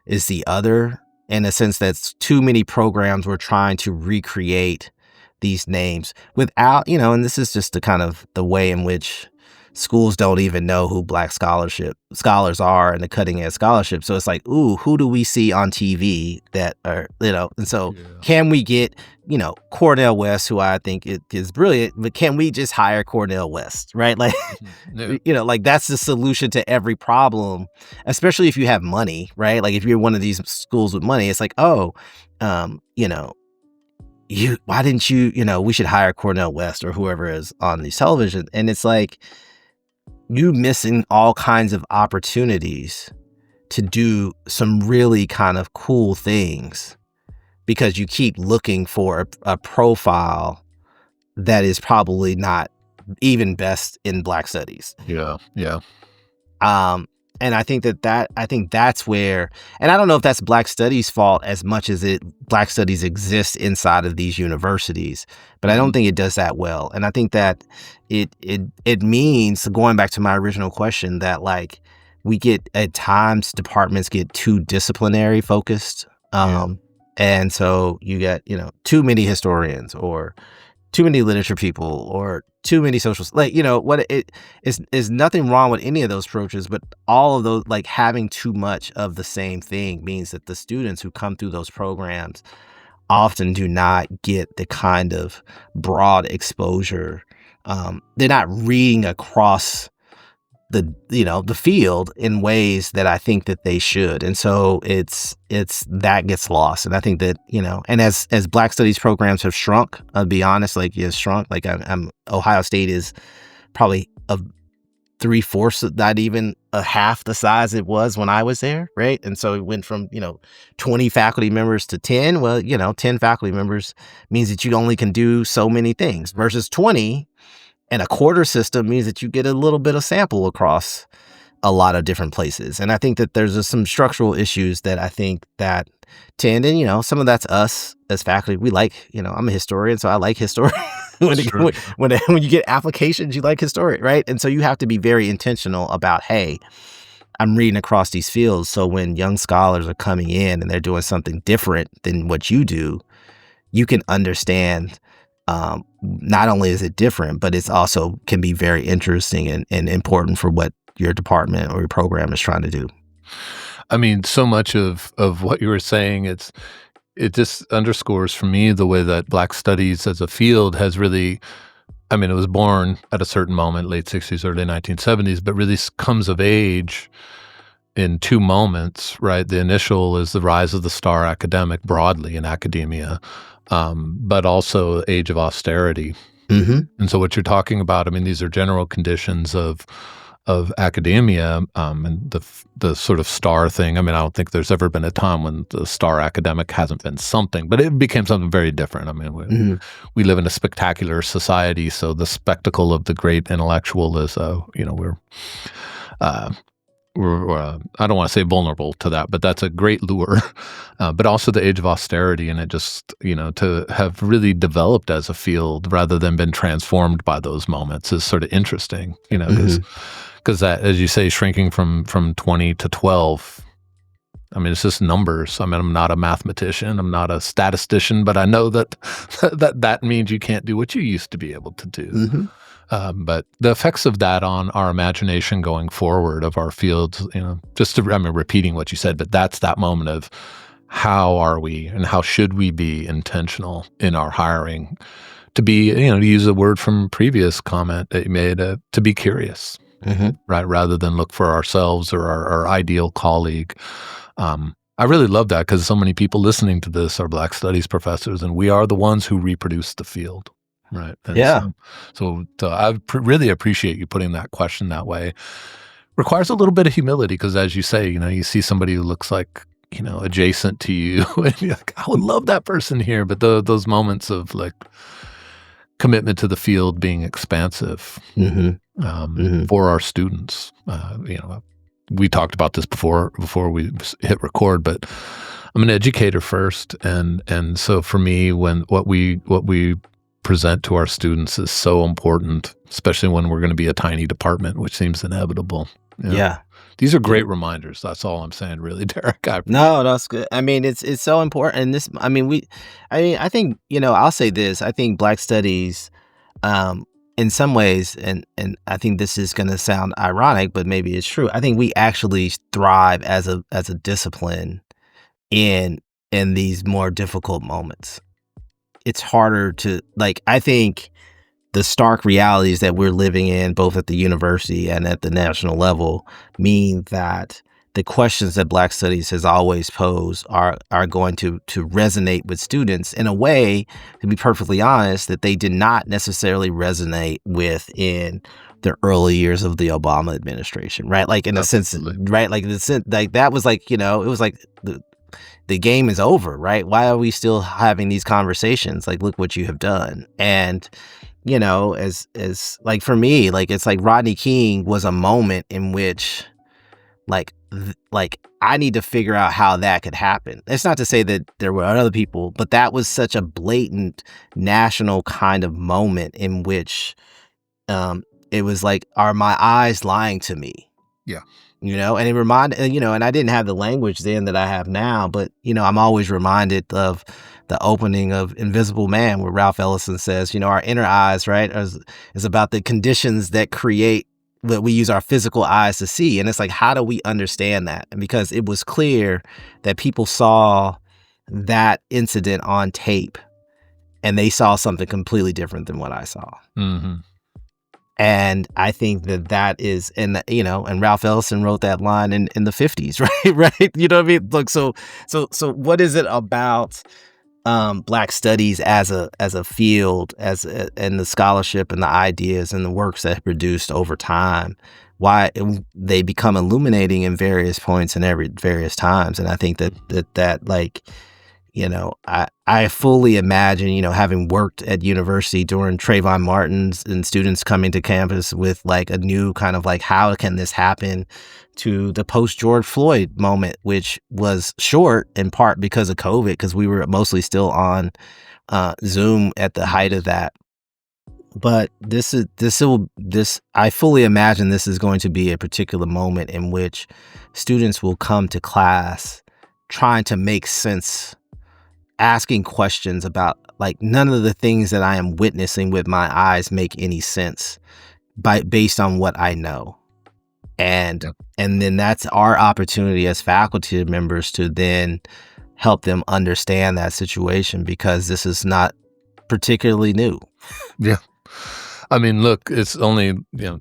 is the other, in a sense that too many programs were trying to recreate these names without, and this is just the way in which schools don't even know who Black scholars are in the cutting edge scholarship. So it's like, ooh, who do we see on TV that are, and so can we get, Cornel West, who I think is brilliant, but can we just hire Cornel West, right? Like, like that's the solution to every problem, especially if you have money, right? Like if you're one of these schools with money, it's like, oh, why didn't you, we should hire Cornel West or whoever is on these television. And it's like, you missing all kinds of opportunities to do some really kind of cool things because you keep looking for a profile that is probably not even best in Black studies. Yeah. And I think that's where, and I don't know if that's Black Studies' fault as much as Black Studies exists inside of these universities, but I don't think it does that well. And I think that it means, going back to my original question, that like we get, at times, departments get too disciplinary focused. And so you get, too many historians or too many literature people or too many socials. Like, what it is nothing wrong with any of those approaches, but all of those, like having too much of the same thing means that the students who come through those programs often do not get the kind of broad exposure. They're not reading across the field in ways that I think that they should. And so it's that gets lost. And I think that, and as Black Studies programs have shrunk, I'll be honest, like it's shrunk. Like Ohio State is probably a 3/4, not even a half the size it was when I was there. Right. And so it went from, 20 faculty members to 10. Well, 10 faculty members means that you only can do so many things versus 20. And a quarter system means that you get a little bit of sample across a lot of different places. And I think that there's some structural issues that I think that tend, and, some of that's us as faculty. We like, I'm a historian, so I like history. when you get applications, you like history, right? And so you have to be very intentional about, hey, I'm reading across these fields. So when young scholars are coming in and they're doing something different than what you do, you can understand. Not only is it different, but it's also can be very interesting and important for what your department or your program is trying to do. I mean, so much of what you were saying, it just underscores for me the way that Black Studies as a field has really, it was born at a certain moment, late 60s, early 1970s, but really comes of age in two moments, right? The initial is the rise of the star academic broadly in academia. but also age of austerity. Mhm. And so what you're talking about, I mean, these are general conditions of academia, and the sort of star thing. I mean, I don't think there's ever been a time when the star academic hasn't been something, but it became something very different. I mean, Mhm. we live in a spectacular society, so the spectacle of the great intellectual is, uh, I don't want to say vulnerable to that, but that's a great lure. But also the age of austerity, and it just, to have really developed as a field rather than been transformed by those moments is sort of interesting, Mhm. because that, as you say, shrinking from 20 to 12. I mean, it's just numbers. I mean, I'm not a mathematician, I'm not a statistician, but I know that that means you can't do what you used to be able to do. Mhm. But the effects of that on our imagination going forward of our fields, just to, I mean, repeating what you said, but that's that moment of how are we and how should we be intentional in our hiring to be, to use a word from previous comment that you made, to be curious, Mhm. right? Rather than look for ourselves or our ideal colleague. I really love that because so many people listening to this are Black studies professors, and we are the ones who reproduce the field. Right. And Yeah. so I really appreciate you putting that question that way. Requires a little bit of humility because, as you say, you see somebody who looks like, adjacent to you, and you're like, I would love that person here. But those moments of like commitment to the field being expansive, Mhm. Mhm. for our students, we talked about this before we hit record, but I'm an educator first, and so for me, when what we present to our students is so important, especially when we're going to be a tiny department, which seems inevitable. Yeah, Yeah. these are Yeah. great reminders. That's all I'm saying, really, Derek. I appreciate. No, that's good. I mean, it's so important. And this, I mean, I think, I'll say this. I think Black studies, um, in some ways, and I think this is going to sound ironic, but maybe it's true. I think we actually thrive as a discipline in these more difficult moments. It's harder to like. I think the stark realities that we're living in, both at the university and at the national level, mean that the questions that Black Studies has always posed are going to resonate with students in a way, to be perfectly honest, that they did not necessarily resonate with in the early years of the Obama administration, right? Like in a sense, Absolutely. right? Like in the sense, like that was like it was like the game is over, right? Why are we still having these conversations? Like, look what you have done. And as like for me, like it's like Rodney King was a moment in which like I need to figure out how that could happen. It's not to say that there were other people, but that was such a blatant national kind of moment in which it was like, are my eyes lying to me? Yeah. And it reminded, and I didn't have the language then that I have now, but, I'm always reminded of the opening of Invisible Man, where Ralph Ellison says, our inner eyes, right, is about the conditions that create what we use our physical eyes to see. And it's like, how do we understand that? And because it was clear that people saw that incident on tape and they saw something completely different than what I saw. Hmm. And I think that is, and Ralph Ellison wrote that line in the 50s, right? Right. You know what I mean? Look, so what is it about Black studies as a field, and the scholarship and the ideas and the works that have produced over time, why they become illuminating in various points and various times? And I think that like, I fully imagine, having worked at university during Trayvon Martin's and students coming to campus with like a new kind of like, how can this happen, to the post George Floyd moment, which was short in part because of COVID, because we were mostly still on Zoom at the height of that. But I fully imagine this is going to be a particular moment in which students will come to class trying to make sense, asking questions about like none of the things that I am witnessing with my eyes make any sense based on what I know. And Yeah. and then that's our opportunity as faculty members to then help them understand that situation, because this is not particularly new. Yeah. I mean, look, it's only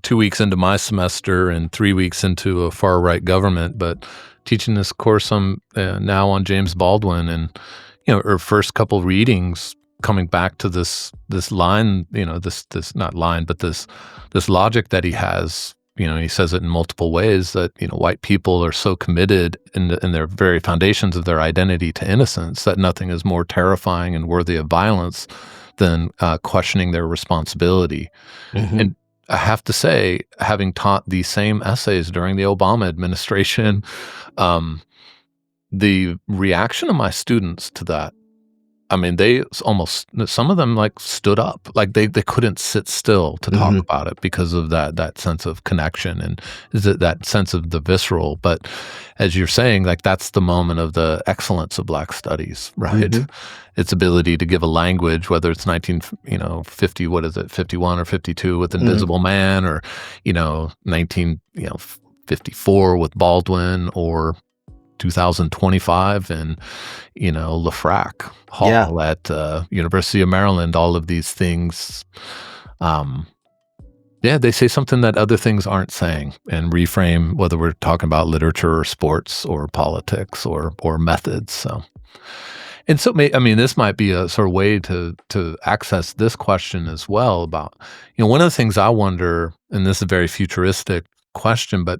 2 weeks into my semester and 3 weeks into a far right government, but teaching this course I'm now on James Baldwin, and or first couple readings coming back to this line, this not line, but this logic that he has. He says it in multiple ways that white people are so committed in their very foundations of their identity to innocence that nothing is more terrifying and worthy of violence than questioning their responsibility. Hmm. And I have to say, having taught these same essays during the Obama administration, the reaction of my students to that, I mean, some of them like stood up, like they couldn't sit still to talk Hmm. about it because of that sense of connection and that sense of the visceral. But as you're saying, like that's the moment of the excellence of Black studies, right? Hmm. Its ability to give a language, whether it's 50, what is it, 51 or 52 with Hmm. Invisible Man, or 19, 54 with Baldwin, or 2025 and Lafrac Yeah. Hall at University of Maryland. All of these things, yeah, they say something that other things aren't saying, and reframe whether we're talking about literature or sports or politics or methods. So I mean, this might be a sort of way to access this question as well about, one of the things I wonder, and this is a very futuristic question, but,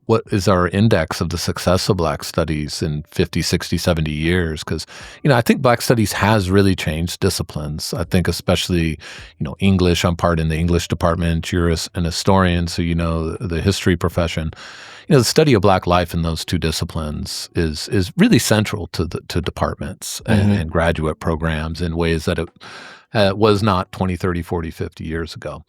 what is our index of the success of Black studies in 50, 60, 70 years? Because, I think Black studies has really changed disciplines. I think especially, English, I'm part in the English department, you're an historian, so the history profession. The study of Black life in those two disciplines is really central to departments and, Hmm. and graduate programs in ways that it was not 20, 30, 40, 50 years ago.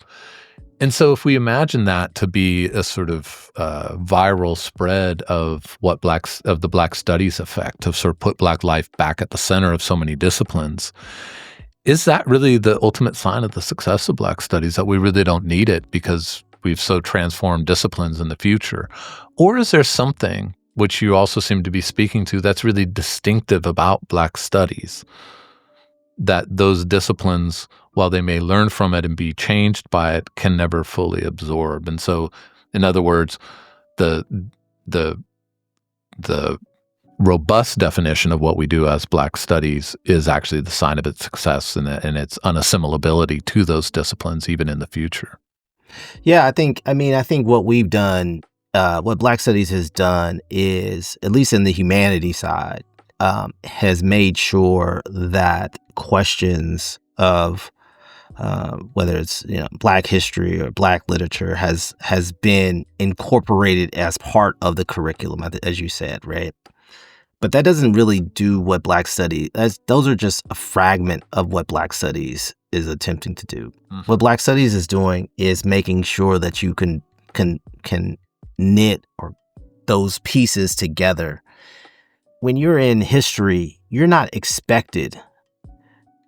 And so if we imagine that to be a sort of viral spread of the Black studies effect, to sort of put Black life back at the center of so many disciplines, is that really the ultimate sign of the success of Black studies, that we really don't need it because we've so transformed disciplines in the future? Or is there something, which you also seem to be speaking to, that's really distinctive about Black studies, that those disciplines, while they may learn from it and be changed by it, can never fully absorb? And so, in other words, the the the robust definition of what we do as Black studies is actually the sign of its success and its unassimilability to those disciplines, even in the future. Yeah, I think what we've done, what Black Studies has done is, at least in the humanities side, has made sure that questions of whether it's Black history or Black literature has been incorporated as part of the curriculum, as you said, right? But that doesn't really do what Black Studies. Those are just a fragment of what Black Studies is attempting to do. What Mhm. Black Studies is doing is making sure that you can knit or those pieces together. When you're in history, you're not expected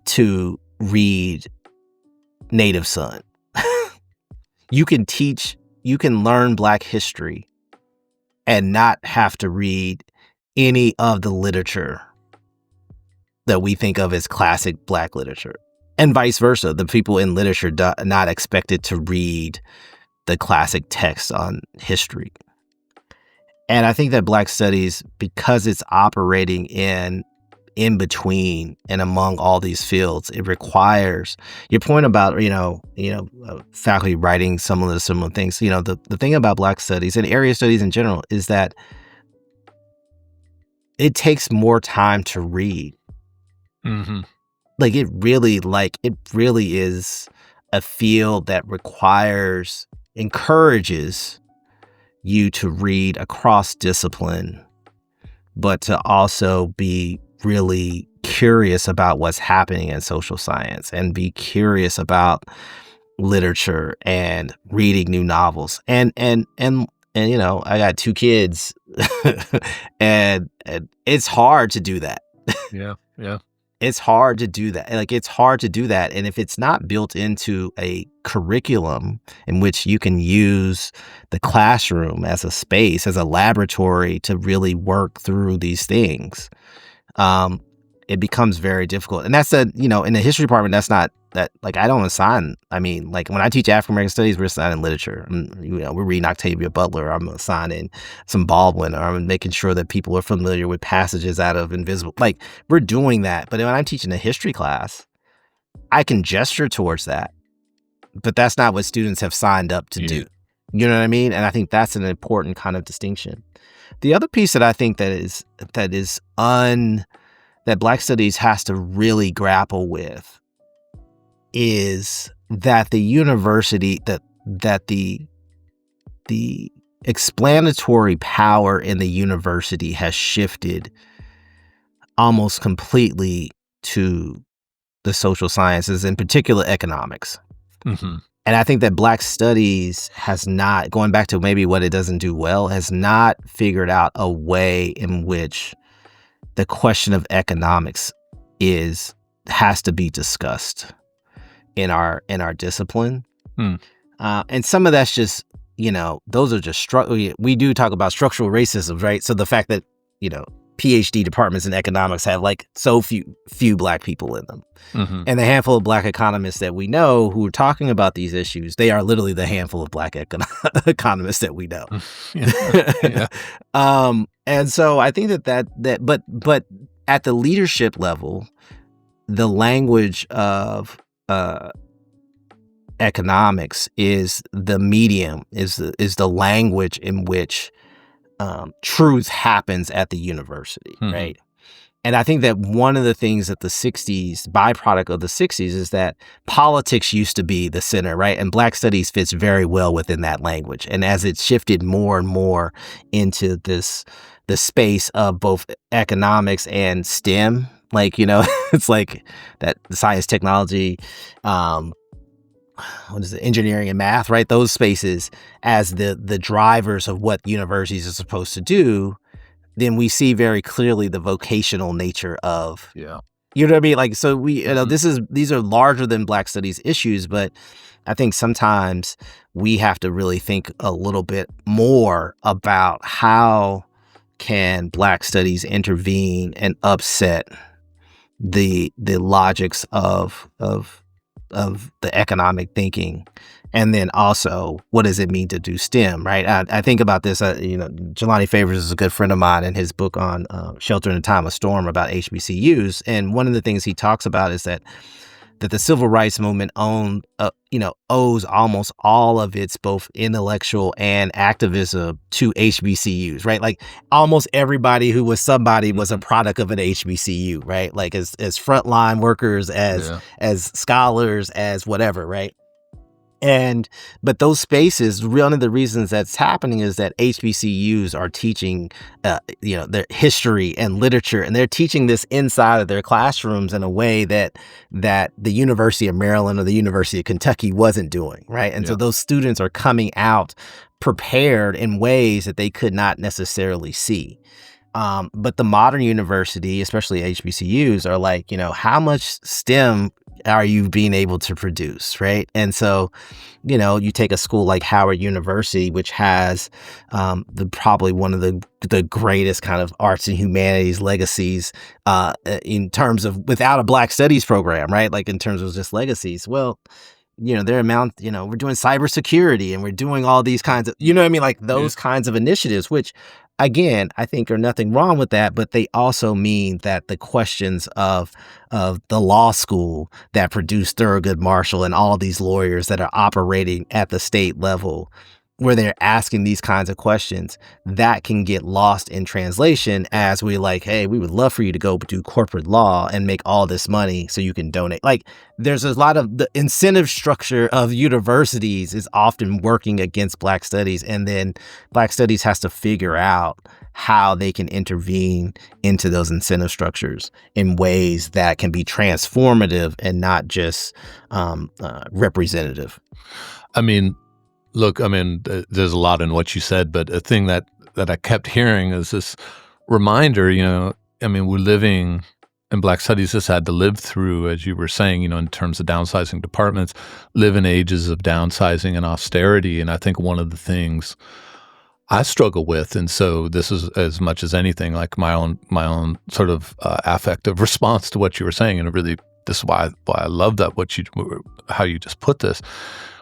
to read Native Son. You can learn Black history and not have to read any of the literature that we think of as classic Black literature. And vice versa. The people in literature not expected to read the classic texts on history. And I think that Black studies, because it's operating in between and among all these fields, it requires your point about faculty writing some of the similar things. The thing about Black studies and area studies in general is that it takes more time to read. Mhm. It really is a field that encourages you to read across discipline, but to also be really curious about what's happening in social science and be curious about literature and reading new novels. And I got two kids and it's hard to do that. Yeah, yeah. It's hard to do that. Like, it's hard to do that. And if it's not built into a curriculum in which you can use the classroom as a space, as a laboratory to really work through these things, it becomes very difficult. And in the history department, that, like, I don't assign. I mean, like, when I teach African American studies, we're assigning literature. We're reading Octavia Butler. I'm assigning some Baldwin, or I'm making sure that people are familiar with passages out of Invisible. Like, we're doing that. But when I'm teaching a history class, I can gesture towards that, but that's not what students have signed up to do. You know what I mean? And I think that's an important kind of distinction. The other piece that I think that Black Studies has to really grapple with is that the university, that the explanatory power in the university has shifted almost completely to the social sciences, in particular economics. Mm-hmm. And I think that Black Studies has not, going back to maybe what it doesn't do well, has not figured out a way in which the question of economics has to be discussed in our discipline. And some of that's just, those are just we do talk about structural racism, right? So the fact that, PhD departments in economics have like so few Black people in them. Mm-hmm. And the handful of Black economists that we know who are talking about these issues, they are literally the handful of Black economists that we know. Yeah. And so I think but at the leadership level, the language of economics is the medium, is the language in which truth happens at the university, right? And I think that one of the things that the 60s, byproduct of the 60s, is that politics used to be the center, right? And Black Studies fits very well within that language. And as it shifted more and more into the space of both economics and STEM, like, it's like that science, technology, engineering and math, right? Those spaces as the drivers of what universities are supposed to do, then we see very clearly the vocational nature of, you know what I mean? Like, so these are larger than Black Studies issues, but I think sometimes we have to really think a little bit more about how can Black Studies intervene and upset the logics of the economic thinking. And then also, what does it mean to do STEM, right? I think about this, Jelani Favors is a good friend of mine, in his book on Shelter in a Time of Storm about HBCUs. And one of the things he talks about is that the civil rights movement owes almost all of its both intellectual and activism to HBCUs, right? Like almost everybody who was somebody was a product of an HBCU, right? Like as frontline workers, as scholars, as whatever, right? But those spaces, one of the reasons that's happening is that HBCUs are teaching, their history and literature, and they're teaching this inside of their classrooms in a way that the University of Maryland or the University of Kentucky wasn't doing, right? And so those students are coming out prepared in ways that they could not necessarily see. But the modern university, especially HBCUs, are like, how much STEM are you being able to produce, right? And so, you take a school like Howard University, which has probably one of the greatest kind of arts and humanities legacies in terms of, without a Black Studies program, right? Like in terms of just legacies. Well, we're doing cybersecurity and we're doing all these kinds of, like those kinds of initiatives, which again, I think are nothing wrong with that, but they also mean that the questions of the law school that produced Thurgood Marshall and all these lawyers that are operating at the state level, where they're asking these kinds of questions, that can get lost in translation as we like, hey, we would love for you to go do corporate law and make all this money so you can donate. Like there's a lot of the incentive structure of universities is often working against Black Studies. And then Black Studies has to figure out how they can intervene into those incentive structures in ways that can be transformative and not just representative. I mean, look, there's a lot in what you said, but a thing that I kept hearing is this reminder, we're living in Black Studies has had to live through, as you were saying, in terms of downsizing departments, live in ages of downsizing and austerity. And I think one of the things I struggle with, and so this is as much as anything like my own sort of affective response to what you were saying in a really this is why I love that how you just put this,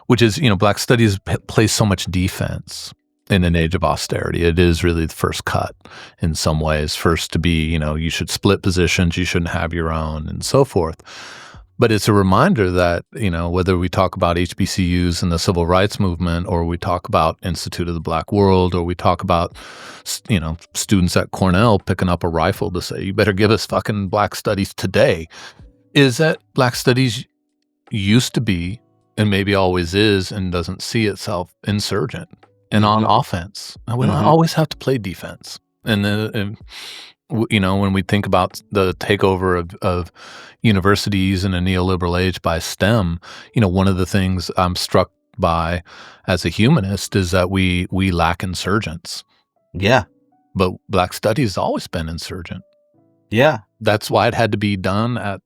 which is, Black studies plays so much defense in an age of austerity. It is really the first cut in some ways. First to be, you should split positions, you shouldn't have your own, and so forth. But it's a reminder that, whether we talk about HBCUs and the civil rights movement, or we talk about Institute of the Black World, or we talk about, students at Cornell picking up a rifle to say, you better give us fucking Black studies today, is that Black studies used to be, and maybe always is, and doesn't see itself, insurgent and on offense. We don't always have to play defense. And then, when we think about the takeover of universities in a neoliberal age by STEM, one of the things I'm struck by as a humanist is that we lack insurgents. Yeah. But Black studies has always been insurgent. Yeah. That's why it had to be done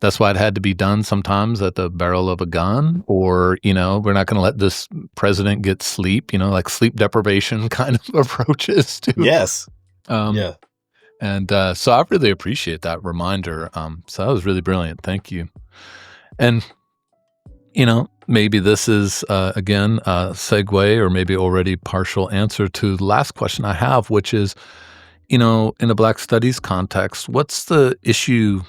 that's why it had to be done sometimes at the barrel of a gun, or, we're not going to let this president get sleep, like sleep deprivation kind of approaches to. Yes. Yeah. And so I really appreciate that reminder. So that was really brilliant. Thank you. And, maybe this is, again, a segue, or maybe already partial answer to the last question I have, which is, in a Black studies context, what's the issue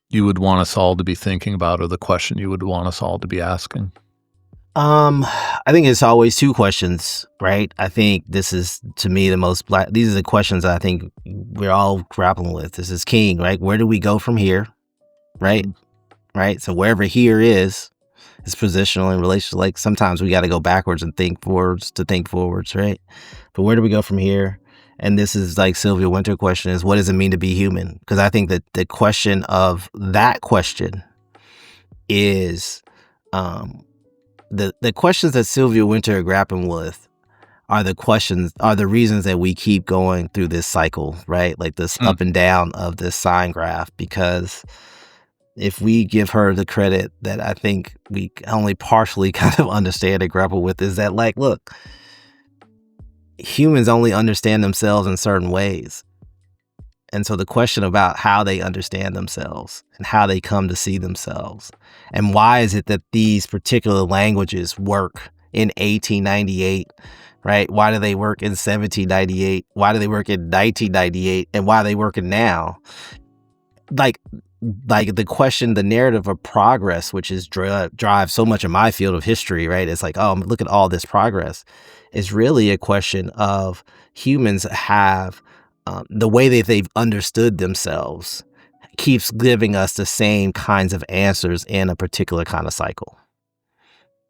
you would want us all to be thinking about, or the question you would want us all to be asking? I think it's always two questions, right? I think this is, to me, the most Black. These are the questions I think we're all grappling with. This is king, right? Where do we go from here, right? Right. So wherever here is positional in relation to, like, sometimes we got to go backwards and think forwards to think forwards, right? But where do we go from here? And this is like Sylvia Winter question is, what does it mean to be human? Because I think that the question of that question is, the questions that Sylvia Winter are grappling with are the reasons that we keep going through this cycle, right? Like this up and down of this sine graph. Because if we give her the credit that I think we only partially kind of understand and grapple with, is that, like, look, humans only understand themselves in certain ways. And so the question about how they understand themselves and how they come to see themselves, and why is it that these particular languages work in 1898, right? Why do they work in 1798? Why do they work in 1998? And why are they working now? Like the question, the narrative of progress, which is drive so much of my field of history, right? It's like, oh, look at all this progress, is really a question of humans have the way that they've understood themselves keeps giving us the same kinds of answers in a particular kind of cycle.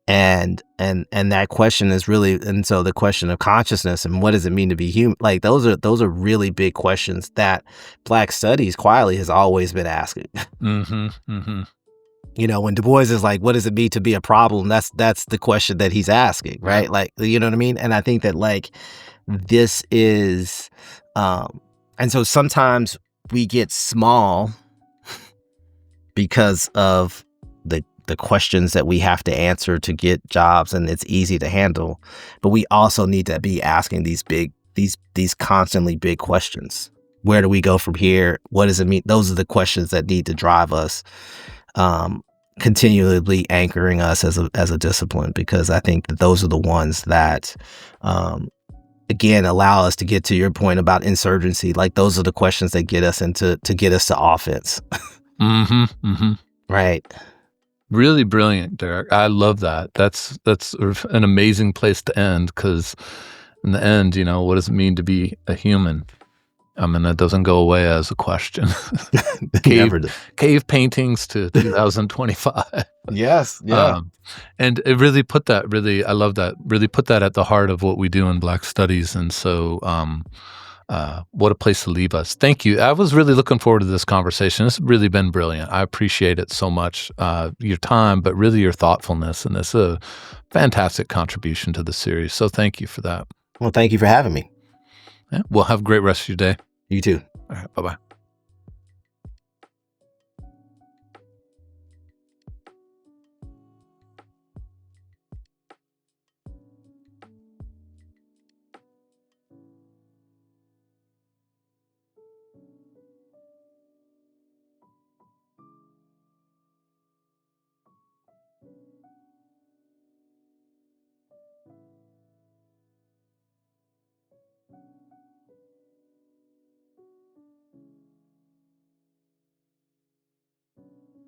And that question is really, and so the question of consciousness and what does it mean to be human, like those are really big questions that Black studies quietly has always been asking. When Du Bois is like, what does it mean to be a problem? That's the question that he's asking, right? Yeah. Like, you know what I mean? And I think that, like, this is, and so sometimes we get small because of the questions that we have to answer to get jobs, and it's easy to handle. But we also need to be asking these constantly big questions. Where do we go from here? What does it mean? Those are the questions that need to drive us, continually anchoring us as a discipline, because I think that those are the ones that, again, allow us to get to your point about insurgency. Like, those are the questions that get us to offense. Right. Really brilliant, Derrick. I love that. That's an amazing place to end, because in the end, what does it mean to be a human? I mean, that doesn't go away as a question. Cave paintings to 2025. Yes. Yeah. And it really put that, I love that, really put that at the heart of what we do in Black studies. And so, what a place to leave us. Thank you. I was really looking forward to this conversation. It's really been brilliant. I appreciate it so much, your time, but really your thoughtfulness. And it's a fantastic contribution to the series. So thank you for that. Well, thank you for having me. Yeah. Well, have a great rest of your day. You too. All right. Bye-bye.